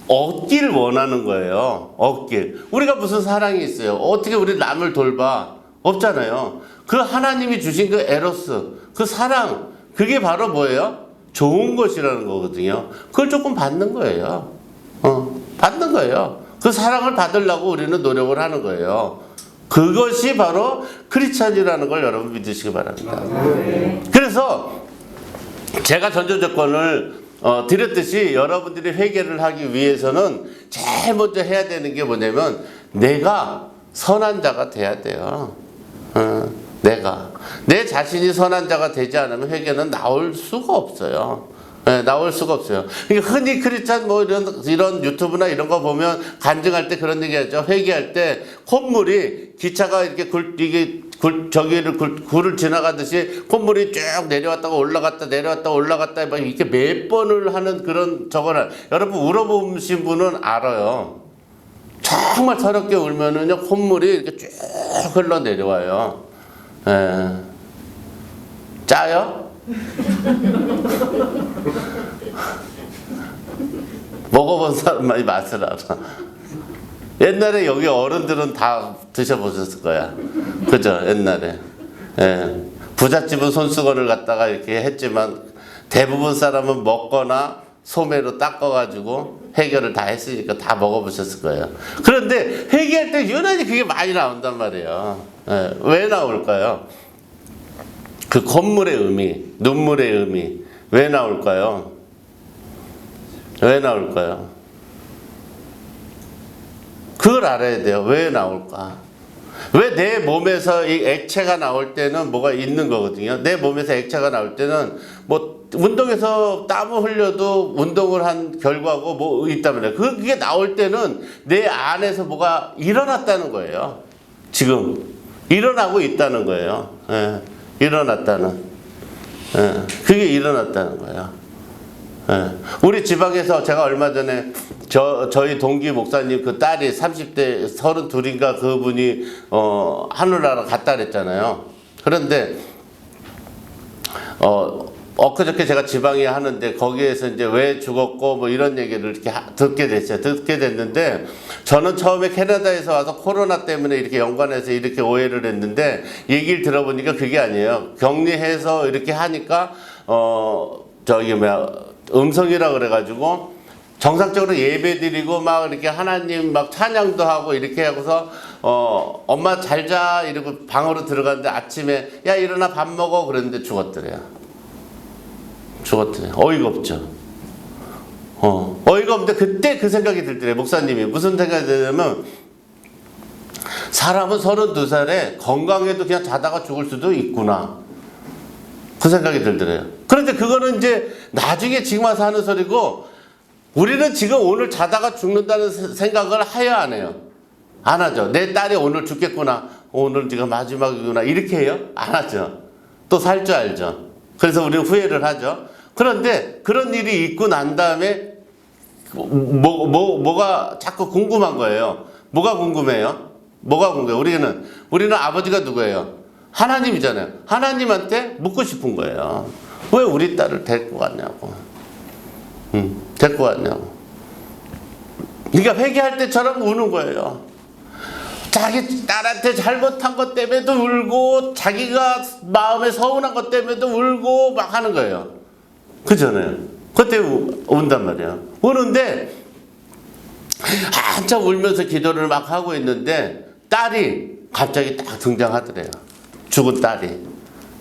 얻기를 원하는 거예요. 얻길. 우리가 무슨 사랑이 있어요? 어떻게 우리 남을 돌봐? 없잖아요. 그 하나님이 주신 그 에로스, 그 사랑, 그게 바로 뭐예요? 좋은 것이라는 거거든요. 그걸 조금 받는 거예요. 받는 거예요. 그 사랑을 받으려고 우리는 노력을 하는 거예요. 그것이 바로 크리스찬이라는 걸 여러분 믿으시기 바랍니다. 그래서 제가 전조조건을 드렸듯이 여러분들이 회개를 하기 위해서는 제일 먼저 해야 되는 게 뭐냐면 내가 선한 자가 돼야 돼요. 내 자신이 선한 자가 되지 않으면 회개는 나올 수가 없어요. 네, 나올 수가 없어요. 그러니까 흔히 크리스찬 이런 유튜브나 이런 거 보면 간증할 때 그런 얘기 하죠. 회개할 때 콧물이 기차가 이렇게 굴을 지나가듯이 콧물이 쭉 내려왔다가 올라갔다 막 이렇게 몇 번을 하는 그런 저거를 여러분 울어보신 분은 알아요. 정말 서럽게 울면은요 콧물이 이렇게 쭉 흘러 내려와요. 짜요? 먹어본 사람만이 맛을 알아. 옛날에 여기 어른들은 다 드셔보셨을 거야. 그죠? 옛날에. 부잣집은 손수건을 갖다가 이렇게 했지만 대부분 사람은 먹거나 소매로 닦아가지고 해결을 다 했으니까 다 먹어보셨을 거예요. 그런데 회개할 때 유난히 그게 많이 나온단 말이에요. 예, 왜 나올까요? 그 콧물의 의미, 눈물의 의미 왜 나올까요? 왜 나올까요? 그걸 알아야 돼요. 왜 나올까? 왜 내 몸에서 이 액체가 나올 때는 뭐가 있는 거거든요. 내 몸에서 액체가 나올 때는 뭐 운동에서 땀을 흘려도 운동을 한 결과고 뭐 있다면 그게 나올 때는 내 안에서 뭐가 일어났다는 거예요. 지금 일어나고 있다는 거예요. 예, 일어났다는. 예, 그게 일어났다는 거예요. 예, 우리 지방에서 제가 얼마 전에 저희 동기 목사님 그 딸이 30대 32인가 그분이 하늘나라 갔다 그랬잖아요. 그런데 엊그저께 제가 지방에 하는데 거기에서 이제 왜 죽었고 뭐 이런 얘기를 이렇게 듣게 됐어요. 듣게 됐는데 저는 처음에 캐나다에서 와서 코로나 때문에 이렇게 연관해서 이렇게 오해를 했는데 얘기를 들어보니까 그게 아니에요. 격리해서 이렇게 하니까 음성이라 그래가지고 정상적으로 예배 드리고 막 이렇게 하나님 막 찬양도 하고 이렇게 하고서 엄마 잘 자 이러고 방으로 들어갔는데 아침에 야 일어나 밥 먹어 그랬는데 죽었더래요. 죽었더래요. 어이가 없죠. 어이가 없는데 그때 그 생각이 들더래요. 목사님이 무슨 생각이 드냐면 사람은 32살에 건강해도 그냥 자다가 죽을 수도 있구나. 그 생각이 들더래요. 그런데 그거는 이제 나중에 지금 와서 하는 소리고 우리는 지금 오늘 자다가 죽는다는 생각을 해야 안 해요. 안 하죠. 내 딸이 오늘 죽겠구나. 오늘 지금 마지막이구나. 이렇게 해요? 안 하죠. 또 살 줄 알죠. 그래서 우리는 후회를 하죠. 그런데 그런 일이 있고 난 다음에 뭐가 자꾸 궁금한 거예요. 뭐가 궁금해요? 뭐가 궁금해요? 우리는 아버지가 누구예요? 하나님이잖아요. 하나님한테 묻고 싶은 거예요. 왜 우리 딸을 데리고 갔냐고. 데리고 갔냐고. 그러니까 회개할 때처럼 우는 거예요. 자기 딸한테 잘못한 것 때문에도 울고 자기가 마음에 서운한 것 때문에도 울고 막 하는 거예요. 그잖아요. 그때 운단 말이에요. 우는데 한참 울면서 기도를 막 하고 있는데 딸이 갑자기 딱 등장하더래요. 죽은 딸이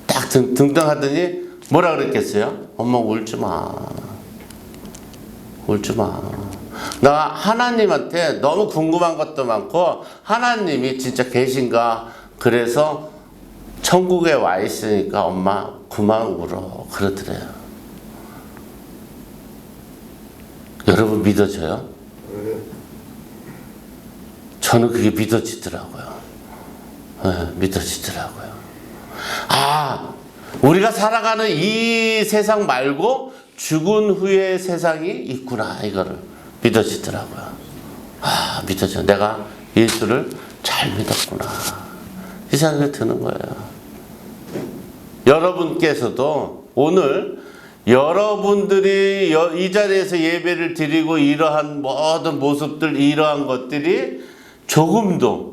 딱 등장하더니 뭐라 그랬겠어요? 엄마 울지 마. 울지 마. 나 하나님한테 너무 궁금한 것도 많고 하나님이 진짜 계신가 그래서 천국에 와 있으니까 엄마 그만 울어 그러더래요. 여러분 믿어져요? 저는 그게 믿어지더라고요. 네, 믿어지더라고요. 우리가 살아가는 이 세상 말고 죽은 후의 세상이 있구나 이거를 믿어지더라고요. 믿어져. 내가 예수를 잘 믿었구나. 이 생각이 드는 거예요. 여러분께서도 오늘 여러분들이 이 자리에서 예배를 드리고 이러한 모든 모습들 이러한 것들이 조금도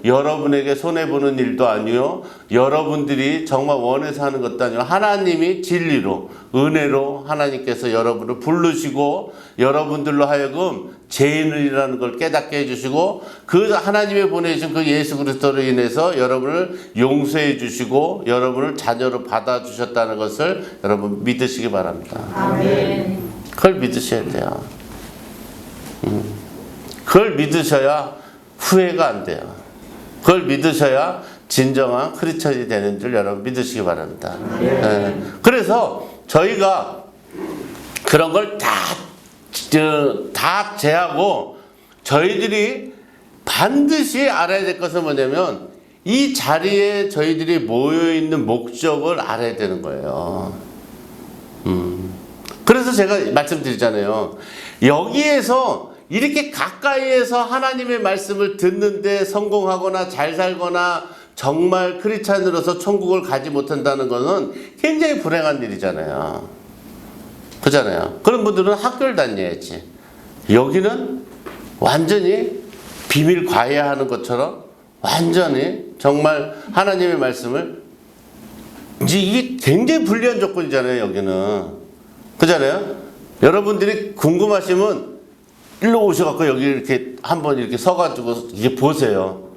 여러분에게 손해보는 일도 아니요 여러분들이 정말 원해서 하는 것도 아니요 하나님이 진리로 은혜로 하나님께서 여러분을 부르시고 여러분들로 하여금 죄인이라는 걸 깨닫게 해주시고 그 하나님이 보내주신 그 예수 그리스도로 인해서 여러분을 용서해 주시고 여러분을 자녀로 받아주셨다는 것을 여러분 믿으시기 바랍니다. 아멘. 그걸 믿으셔야 돼요. 그걸 믿으셔야 후회가 안 돼요. 그걸 믿으셔야 진정한 크리스천이 되는 줄 여러분 믿으시기 바랍니다. 네. 그래서 저희가 그런 걸 다 제하고 저희들이 반드시 알아야 될 것은 뭐냐면 이 자리에 저희들이 모여있는 목적을 알아야 되는 거예요. 그래서 제가 말씀드리잖아요. 여기에서 이렇게 가까이에서 하나님의 말씀을 듣는데 성공하거나 잘 살거나 정말 크리스찬으로서 천국을 가지 못한다는 것은 굉장히 불행한 일이잖아요. 그잖아요. 그런 분들은 학교를 다녀야지. 여기는 완전히 비밀 과외하는 것처럼 완전히 정말 하나님의 말씀을 이제 이게 굉장히 불리한 조건이잖아요. 여기는. 그잖아요. 여러분들이 궁금하시면 일로 오셔갖고 여기 이렇게 한번 이렇게 서가지고 이제 보세요.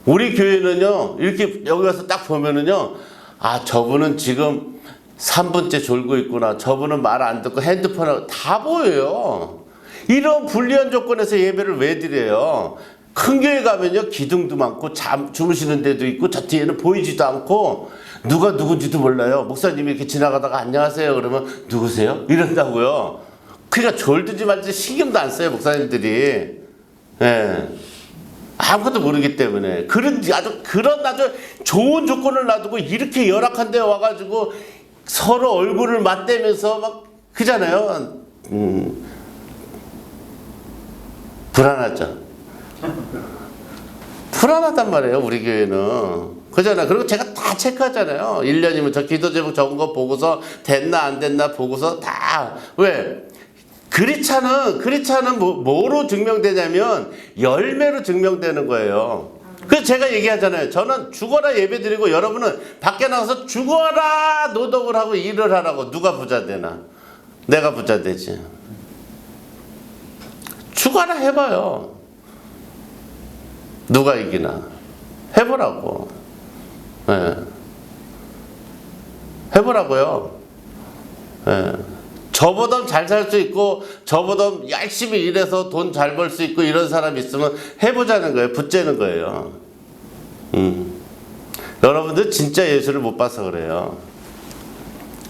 우리 교회는요, 이렇게 여기 가서 딱 보면은요, 아, 저분은 지금 3분째 졸고 있구나. 저분은 말 안 듣고 핸드폰하고 다 보여요. 이런 불리한 조건에서 예배를 왜 드려요? 큰 교회 가면요, 기둥도 많고 주무시는 데도 있고 저 뒤에는 보이지도 않고 누가 누군지도 몰라요. 목사님이 이렇게 지나가다가 안녕하세요 그러면 누구세요? 이런다고요. 그러니까 졸든지 말든지 신경도 안 써요, 목사님들이. 예. 아무것도 모르기 때문에. 그런 아주 좋은 조건을 놔두고 이렇게 열악한 데 와가지고 서로 얼굴을 맞대면서 막 그잖아요. 불안하죠. 불안하단 말이에요, 우리 교회는. 그잖아요. 그리고 제가 다 체크하잖아요. 1년이면 저 기도 제목 적은 거 보고서 됐나 안 됐나 보고서 다. 왜? 크리스찬은 뭐로 증명되냐면 열매로 증명되는 거예요. 그래서 제가 얘기하잖아요. 저는 죽어라 예배드리고 여러분은 밖에 나가서 죽어라 노동을 하고 일을 하라고. 누가 부자 되나? 내가 부자 되지. 죽어라 해봐요. 누가 이기나? 해보라고. 네. 해보라고요. 네. 저보다 잘 살 수 있고 저보다 열심히 일해서 돈 잘 벌 수 있고 이런 사람이 있으면 해보자는 거예요. 붙자는 거예요. 여러분들 진짜 예수를 못 봐서 그래요.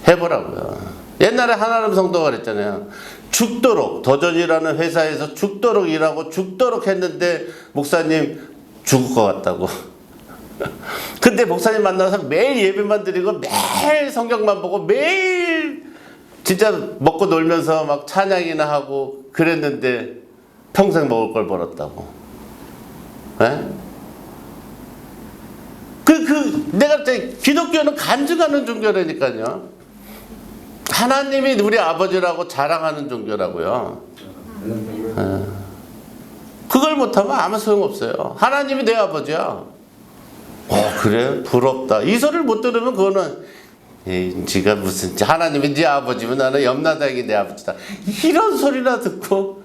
해보라고요. 옛날에 하나님 성도가 그랬잖아요. 죽도록, 더전이라는 회사에서 죽도록 일하고 죽도록 했는데 목사님 죽을 것 같다고. 근데 목사님 만나서 매일 예배만 드리고 매일 성경만 보고 매일 진짜 먹고 놀면서 막 찬양이나 하고 그랬는데 평생 먹을 걸 벌었다고. 네? 내가 기독교는 간증하는 종교라니까요. 하나님이 우리 아버지라고 자랑하는 종교라고요. 네. 그걸 못하면 아무 소용없어요. 하나님이 내 아버지야. 그래? 부럽다. 이 소리를 못 들으면 그거는 지가 무슨 하나님이 네 아버지면 나는 염라대왕이 내 아버지다. 이런 소리나 듣고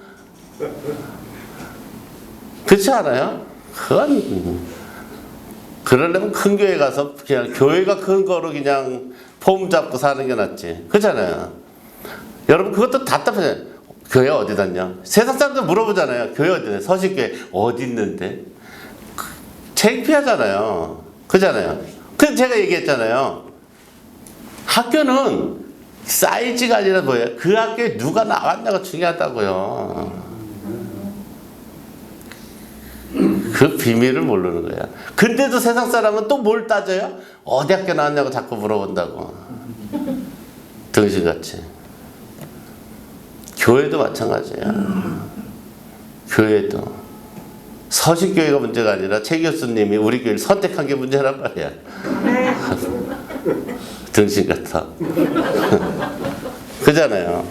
그렇지 않아요? 그러려면 큰 교회 가서 그냥 교회가 큰 거로 그냥 폼 잡고 사는 게 낫지. 그렇잖아요. 여러분 그것도 답답해요. 교회 어디 다녀? 세상 사람들 물어보잖아요. 교회 어디 다녀? 서식교회 어디 있는데? 창피하잖아요. 그잖아요. 그래서 제가 얘기했잖아요. 학교는 사이즈가 아니라 뭐예요? 그 학교에 누가 나왔냐가 중요하다고요. 그 비밀을 모르는 거야. 근데도 세상 사람은 또 뭘 따져요? 어디 학교 나왔냐고 자꾸 물어본다고. 등신같이. 교회도 마찬가지야. 교회도. 서식교회가 문제가 아니라 최 교수님이 우리 교회를 선택한 게 문제란 말이야. 등신 같아. 그잖아요.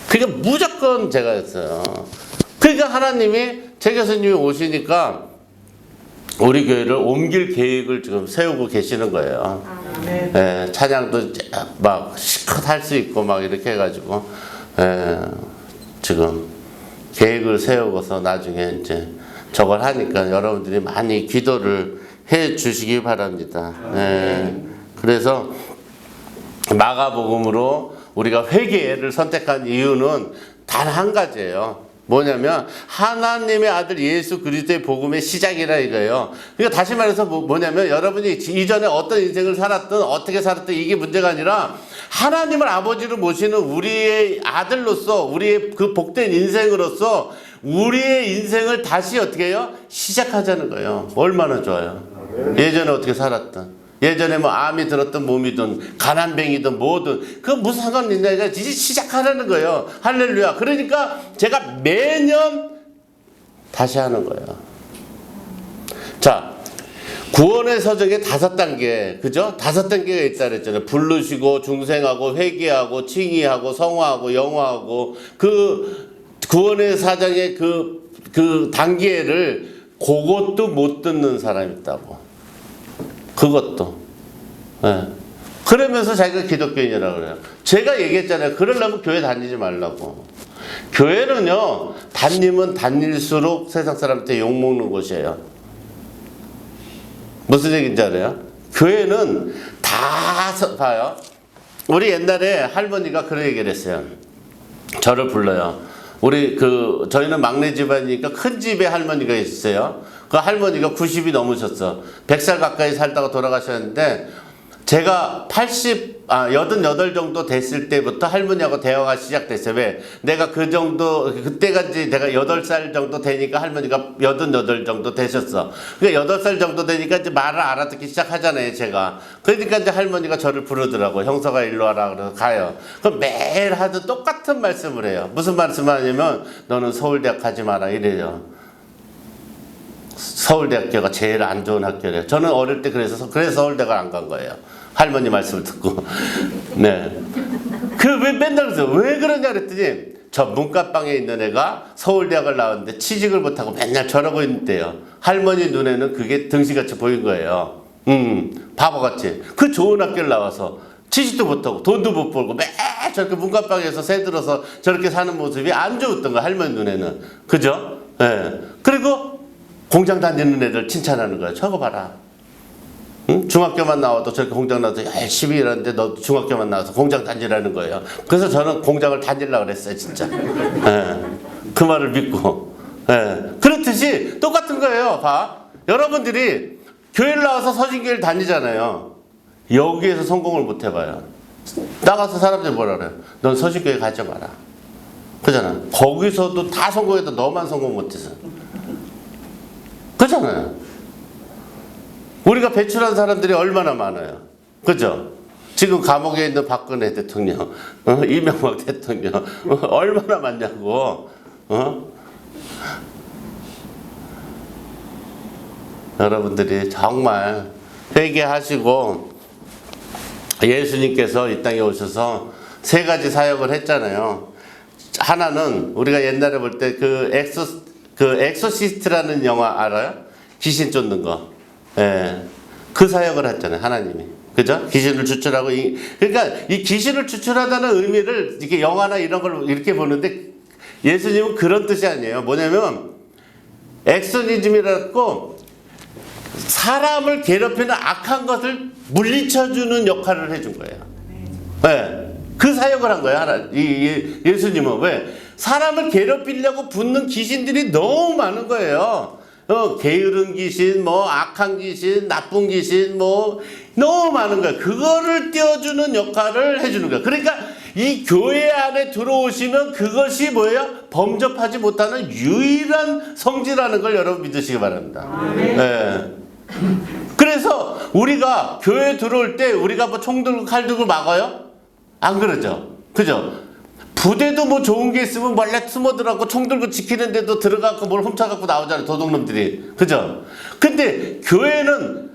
그러니까 무조건 제가 했어요. 그러니까 하나님이 최 교수님이 오시니까 우리 교회를 옮길 계획을 지금 세우고 계시는 거예요. 예, 찬양도 막 실컷 할 수 있고 막 이렇게 해가지고 지금 계획을 세우고서 나중에 이제 저걸 하니까 여러분들이 많이 기도를 해 주시기 바랍니다. 그래서 마가복음으로 우리가 회개를 선택한 이유는 단 한 가지예요. 뭐냐면 하나님의 아들 예수 그리스도의 복음의 시작이라 이거예요. 그러니까 다시 말해서 뭐냐면 여러분이 이전에 어떤 인생을 살았든 어떻게 살았든 이게 문제가 아니라 하나님을 아버지로 모시는 우리의 아들로서 우리의 그 복된 인생으로서 우리의 인생을 다시 어떻게 해요? 시작하자는 거예요. 얼마나 좋아요. 예전에 어떻게 살았든 예전에 뭐 암이 들었던 몸이든 가난뱅이든 뭐든 그 무슨 상관이 있냐. 이제 시작하라는 거예요. 할렐루야. 그러니까 제가 매년 다시 하는 거예요. 자, 구원의 서적에 5단계, 그죠? 5단계가 있다 그랬잖아요. 부르시고 중생하고 회개하고 칭의하고 성화하고 영화하고 그 구원의 사장의 그 단계를 그것도 못 듣는 사람이 있다고. 그것도. 네. 그러면서 자기가 기독교인이라고 그래요. 제가 얘기했잖아요. 그러려면 교회 다니지 말라고. 교회는요, 다니면 다닐수록 세상 사람한테 욕먹는 곳이에요. 무슨 얘기인지 알아요? 교회는 다 봐요. 우리 옛날에 할머니가 그런 얘기를 했어요. 저를 불러요. 저희는 막내 집안이니까 큰 집에 할머니가 있어요. 그 할머니가 90이 넘으셨어. 100살 가까이 살다가 돌아가셨는데, 제가 88 정도 됐을 때부터 할머니하고 대화가 시작됐어요. 왜? 내가 그때가 이제 내가 8살 정도 되니까 할머니가 88 정도 되셨어. 그러니까 8살 정도 되니까 이제 말을 알아듣기 시작하잖아요, 제가. 그러니까 이제 할머니가 저를 부르더라고. 형서가 일로 와라. 그래서 가요. 그럼 매일 하도 똑같은 말씀을 해요. 무슨 말씀을 하냐면, 너는 서울대학 가지 마라. 이래요. 서울대학교가 제일 안 좋은 학교래요. 저는 어릴 때 그래서 서울대가 안 간 거예요. 할머니 말씀을 듣고. 네. 왜 맨날 그러세요? 왜 그러냐 그랬더니, 저 문과방에 있는 애가 서울대학을 나왔는데 취직을 못하고 맨날 저러고 있는데요. 할머니 눈에는 그게 등신같이 보인 거예요. 바보같이. 그 좋은 학교를 나와서 취직도 못하고 돈도 못 벌고 매일 저렇게 문과방에서 새들어서 저렇게 사는 모습이 안 좋았던 거예요. 할머니 눈에는. 그죠? 예. 네. 그리고 공장 다니는 애들 칭찬하는 거예요. 저거 봐라. 응? 중학교만 나와도 저렇게 공장 나와서 열심히 일하는데 너 중학교만 나와서 공장 다니라는 거예요. 그래서 저는 공장을 다니려고 그랬어요, 진짜. 예. 그 말을 믿고. 예. 그렇듯이 똑같은 거예요. 봐. 여러분들이 교회를 나와서 서신교회를 다니잖아요. 여기에서 성공을 못 해봐요. 나가서 사람들이 뭐라 그래요? 넌 서신교회 가지 마라. 그잖아. 거기서도 다 성공해도 너만 성공 못해서. 그잖아요. 우리가 배출한 사람들이 얼마나 많아요. 그죠? 지금 감옥에 있는 박근혜 대통령, 이명박 대통령, 얼마나 많냐고. 여러분들이 정말 회개하시고 예수님께서 이 땅에 오셔서 3가지 사역을 했잖아요. 하나는 우리가 옛날에 볼 때 그 엑소시스트라는 영화 알아요? 귀신 쫓는 거. 예. 그 사역을 했잖아요, 하나님이. 그죠? 귀신을 추출하고, 그러니까 이 귀신을 추출하다는 의미를 이렇게 영화나 이런 걸 이렇게 보는데 예수님은 그런 뜻이 아니에요. 뭐냐면, 엑소니즘이라고 사람을 괴롭히는 악한 것을 물리쳐주는 역할을 해준 거예요. 예. 그 사역을 한 거예요, 예수님은. 왜? 사람을 괴롭히려고 붙는 귀신들이 너무 많은 거예요. 게으른 귀신, 악한 귀신, 나쁜 귀신, 너무 많은 거야. 그거를 띄워주는 역할을 해주는 거야. 그러니까 이 교회 안에 들어오시면 그것이 뭐예요? 범접하지 못하는 유일한 성지라는 걸 여러분 믿으시기 바랍니다. 네. 그래서 우리가 교회에 들어올 때 우리가 총 들고 칼 들고 막아요? 안 그러죠? 그죠? 부대도 좋은 게 있으면 몰래 숨어들어가고 총 들고 지키는데도 들어가고 뭘 훔쳐갖고 나오잖아요, 도둑놈들이. 그죠? 근데 교회는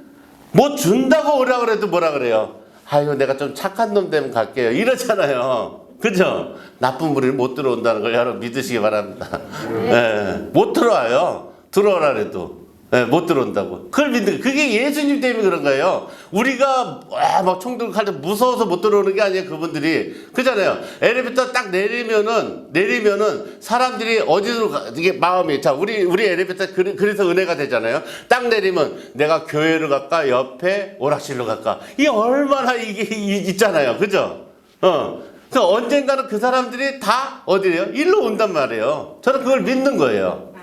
준다고 오라 그래도 뭐라 그래요? 아유, 내가 좀 착한 놈 되면 갈게요. 이러잖아요. 그죠? 나쁜 무리는 못 들어온다는 걸 여러분 믿으시기 바랍니다. 네, 못 들어와요. 들어오라 그래도. 네, 못 들어온다고. 그걸 믿는, 그게 예수님 때문에 그런 거예요. 우리가 막 총 들고 갈 때 무서워서 못 들어오는 게 아니에요, 그분들이. 그잖아요. 엘리베이터 딱 내리면은 사람들이 어디로 가, 이게 마음이. 자, 우리 엘리베이터 그래서 은혜가 되잖아요. 딱 내리면 내가 교회로 갈까, 옆에 오락실로 갈까. 이게 얼마나 이게 있잖아요. 그죠? 그래서 언젠가는 그 사람들이 다 어디래요? 일로 온단 말이에요. 저는 그걸 믿는 거예요.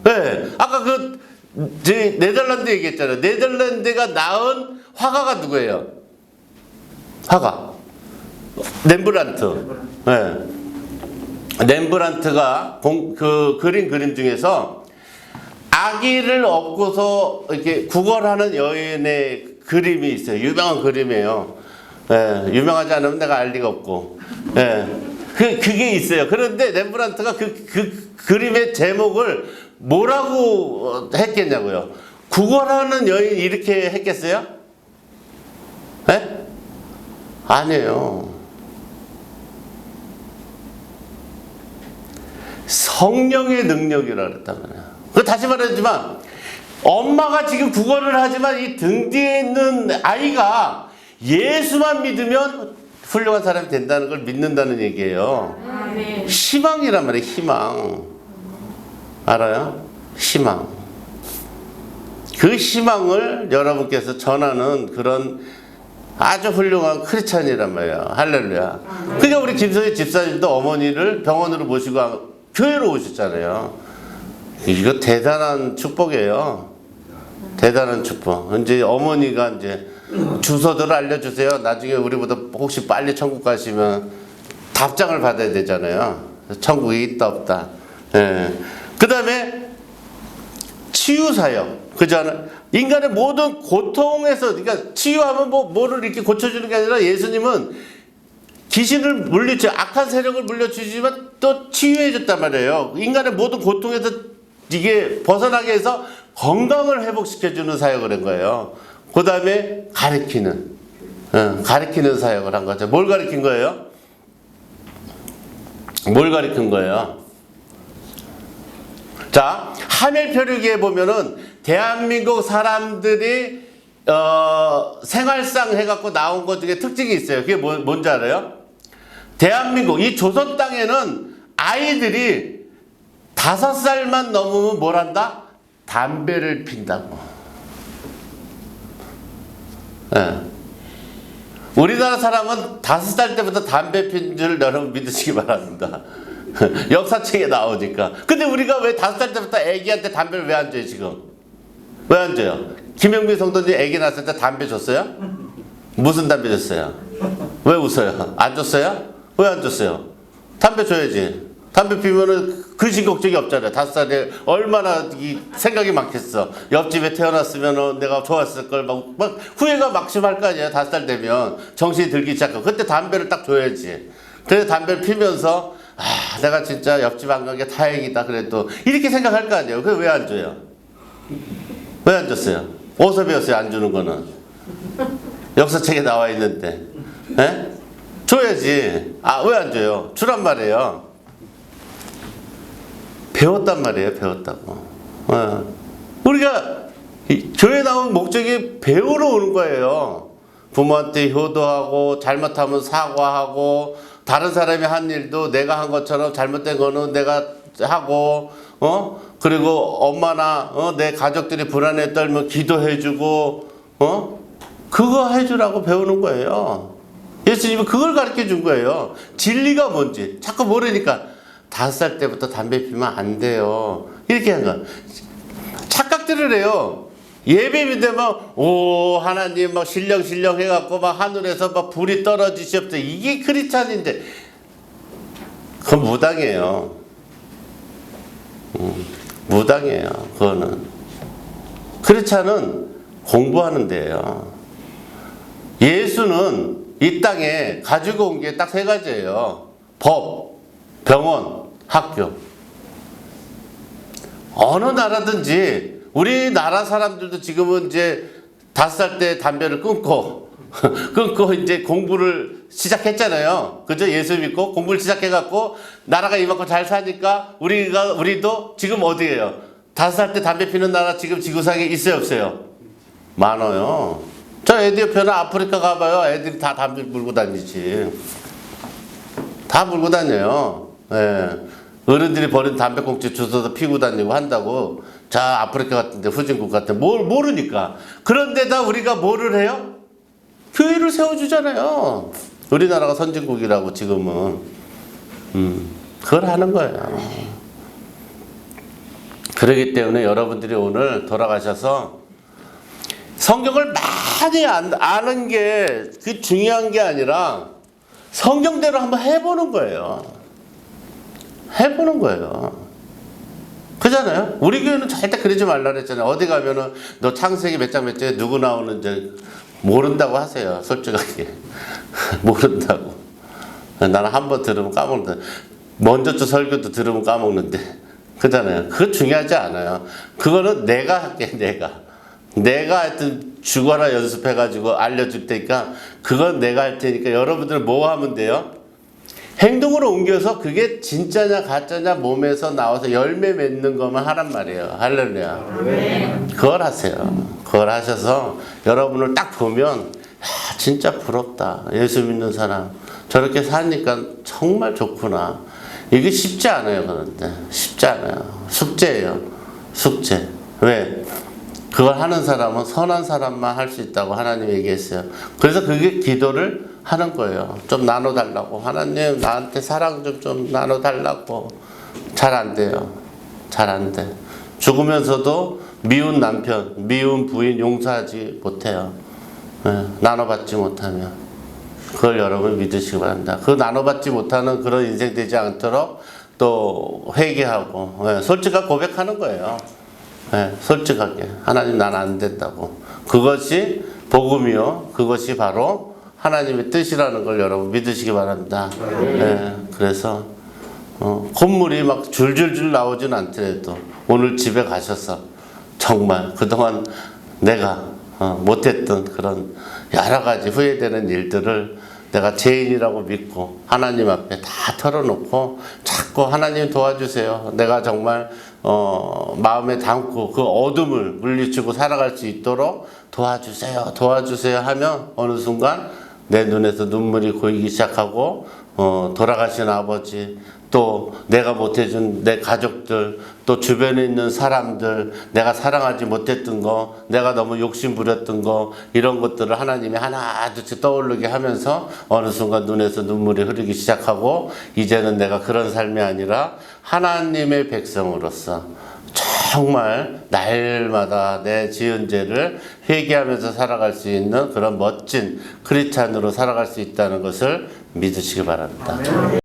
네. 아까 네덜란드 얘기했잖아요. 네덜란드가 낳은 화가가 누구예요? 화가. 렘브란트. 네. 렘브란트가 그림 중에서 아기를 업고서 이렇게 구걸하는 여인의 그림이 있어요. 유명한 그림이에요. 네. 유명하지 않으면 내가 알 리가 없고. 네. 그게 있어요. 그런데 렘브란트가 그 그림의 제목을 뭐라고 했겠냐고요? 구걸하는 여인 이렇게 했겠어요? 네? 아니에요. 성령의 능력이라 그랬단 말이에요. 다시 말하지만 엄마가 지금 구걸을 하지만 이 등 뒤에 있는 아이가 예수만 믿으면 훌륭한 사람이 된다는 걸 믿는다는 얘기예요. 희망이란 말이에요. 희망. 알아요? 희망. 그 희망을 여러분께서 전하는 그런 아주 훌륭한 크리스찬이란 말이에요. 할렐루야. 그러니까 우리 김성희 집사님도 어머니를 병원으로 모시고 교회로 오셨잖아요. 이거 대단한 축복이에요. 대단한 축복. 이제 어머니가 이제 주소들을 알려주세요. 나중에 우리보다 혹시 빨리 천국 가시면 답장을 받아야 되잖아요. 천국이 있다 없다. 예. 그 다음에 치유사역. 그잖아요. 인간의 모든 고통에서, 그러니까 치유하면 뭐를 이렇게 고쳐주는 게 아니라 예수님은 귀신을 물리치, 악한 세력을 물려주지만 또 치유해줬단 말이에요. 인간의 모든 고통에서 이게 벗어나게 해서 건강을 회복시켜주는 사역을 한 거예요. 그 다음에 가르치는 사역을 한 거죠. 뭘 가르친 거예요? 뭘 가르친 거예요? 자, 하멜표류기에 보면은 대한민국 사람들이 생활상 해갖고 나온 것 중에 특징이 있어요. 그게 뭔지 알아요? 대한민국 이 조선 땅에는 아이들이 5살만 넘으면 뭘 한다? 담배를 핀다고. 네. 우리나라 사람은 5살 때부터 담배 핀 줄 여러분 믿으시기 바랍니다. 역사책에 나오니까. 근데 우리가 왜 5살 때부터 애기한테 담배를 왜 안 줘요 지금? 왜 안 줘요? 김영민 성도님 애기 낳았을 때 담배 줬어요? 무슨 담배 줬어요? 왜 웃어요? 안 줬어요? 왜 안 줬어요? 담배 줘야지. 담배 피면은 근심 걱정이 없잖아요. 5살에 얼마나 생각이 많겠어. 옆집에 태어났으면 내가 좋았을 걸 막 후회가 막심할 거 아니에요. 5살 되면 정신이 들기 시작하고 그때 담배를 딱 줘야지. 그래서 담배를 피면서 내가 진짜 옆집 안 간 게 다행이다. 그래도 이렇게 생각할 거 아니에요. 그게 왜 안 줘요? 왜 안 줬어요? 어디서 배웠어요? 안 주는 거는 역사책에 나와 있는데. 에? 줘야지. 왜 안 줘요? 주란 말이에요. 배웠단 말이에요. 배웠다고. 우리가 교회 나온 목적이 배우러 오는 거예요. 부모한테 효도하고 잘못하면 사과하고 다른 사람이 한 일도 내가 한 것처럼 잘못된 거는 내가 하고 그리고 엄마나 내 가족들이 불안에 떨면 기도해주고 그거 해주라고 배우는 거예요. 예수님은 그걸 가르쳐 준 거예요. 진리가 뭔지 자꾸 모르니까 5살 때부터 담배 피면 안 돼요. 이렇게 한 거야. 착각들을 해요. 예배 믿으면 하나님 막 신령 해갖고 막 하늘에서 막 불이 떨어지시옵소서. 이게 크리스찬인데 그건 무당이에요. 무당이에요. 그거는 크리스찬은 공부하는 데예요. 예수는 이 땅에 가지고 온 게 딱 3가지예요. 법, 병원, 학교. 어느 나라든지 우리나라 사람들도 지금은 이제 5살 때 담배를 끊고 이제 공부를 시작했잖아요. 그죠? 예수 믿고 공부를 시작해갖고 나라가 이만큼 잘 사니까 우리도 지금 어디예요? 5살 때 담배 피는 나라 지금 지구상에 있어요, 없어요? 많아요. 저 에티오피아나 아프리카 가봐요. 애들이 다 담배 물고 다니지. 다 물고 다녀요. 예. 어른들이 버린 담배꽁초 주워서 피고 다니고 한다고. 자, 아프리카 같은데, 후진국 같은데, 모르니까. 그런데다 우리가 뭐를 해요? 교회를 세워주잖아요. 우리나라가 선진국이라고 지금은. 그걸 하는 거예요. 그렇기 때문에 여러분들이 오늘 돌아가셔서 성경을 많이 아는 게 그 중요한 게 아니라 성경대로 한번 해보는 거예요. 해보는 거예요. 그잖아요. 우리 교회는 절대 그러지 말라 그랬잖아요. 어디 가면은 너 창세기 몇 장 몇 장에 누구 나오는지 모른다고 하세요. 솔직하게. 모른다고. 나는 한번 들으면 까먹는다. 먼저 주 설교도 들으면 까먹는데. 그잖아요. 그거 중요하지 않아요. 그거는 내가 할게, 내가 하여튼 죽어라 연습해가지고 알려줄 테니까 그건 내가 할 테니까 여러분들 뭐 하면 돼요? 행동으로 옮겨서 그게 진짜냐 가짜냐 몸에서 나와서 열매 맺는 것만 하란 말이에요. 할렐루야. 그걸 하세요. 그걸 하셔서 여러분을 딱 보면 진짜 부럽다. 예수 믿는 사람 저렇게 사니까 정말 좋구나. 이게 쉽지 않아요. 그런데 쉽지 않아요. 숙제예요. 숙제. 왜? 그걸 하는 사람은 선한 사람만 할 수 있다고 하나님 얘기했어요. 그래서 그게 기도를 하는 거예요. 좀 나눠달라고. 하나님 나한테 사랑 좀 나눠달라고. 잘 안 돼요. 잘 안 돼. 죽으면서도 미운 남편, 미운 부인 용서하지 못해요. 나눠받지 못하면. 그걸 여러분 믿으시기 바랍니다. 그 나눠받지 못하는 그런 인생 되지 않도록 또 회개하고 솔직하게 고백하는 거예요. 솔직하게 하나님 난 안 된다고. 그것이 복음이요. 그것이 바로 하나님의 뜻이라는 걸 여러분 믿으시기 바랍니다. 그래서 콧물이 막 줄줄줄 나오진 않더라도 오늘 집에 가셔서 정말 그동안 내가 못했던 그런 여러 가지 후회되는 일들을 내가 죄인이라고 믿고 하나님 앞에 다 털어놓고 자꾸 하나님 도와주세요. 내가 정말 마음에 담고 그 어둠을 물리치고 살아갈 수 있도록 도와주세요. 도와주세요 하면 어느 순간 내 눈에서 눈물이 고이기 시작하고 돌아가신 아버지, 또 내가 못해준 내 가족들, 또 주변에 있는 사람들, 내가 사랑하지 못했던 거, 내가 너무 욕심 부렸던 거, 이런 것들을 하나님이 하나둘씩 떠오르게 하면서 어느 순간 눈에서 눈물이 흐르기 시작하고, 이제는 내가 그런 삶이 아니라 하나님의 백성으로서 정말 날마다 내 지은 죄를 회개하면서 살아갈 수 있는 그런 멋진 크리스찬으로 살아갈 수 있다는 것을 믿으시기 바랍니다.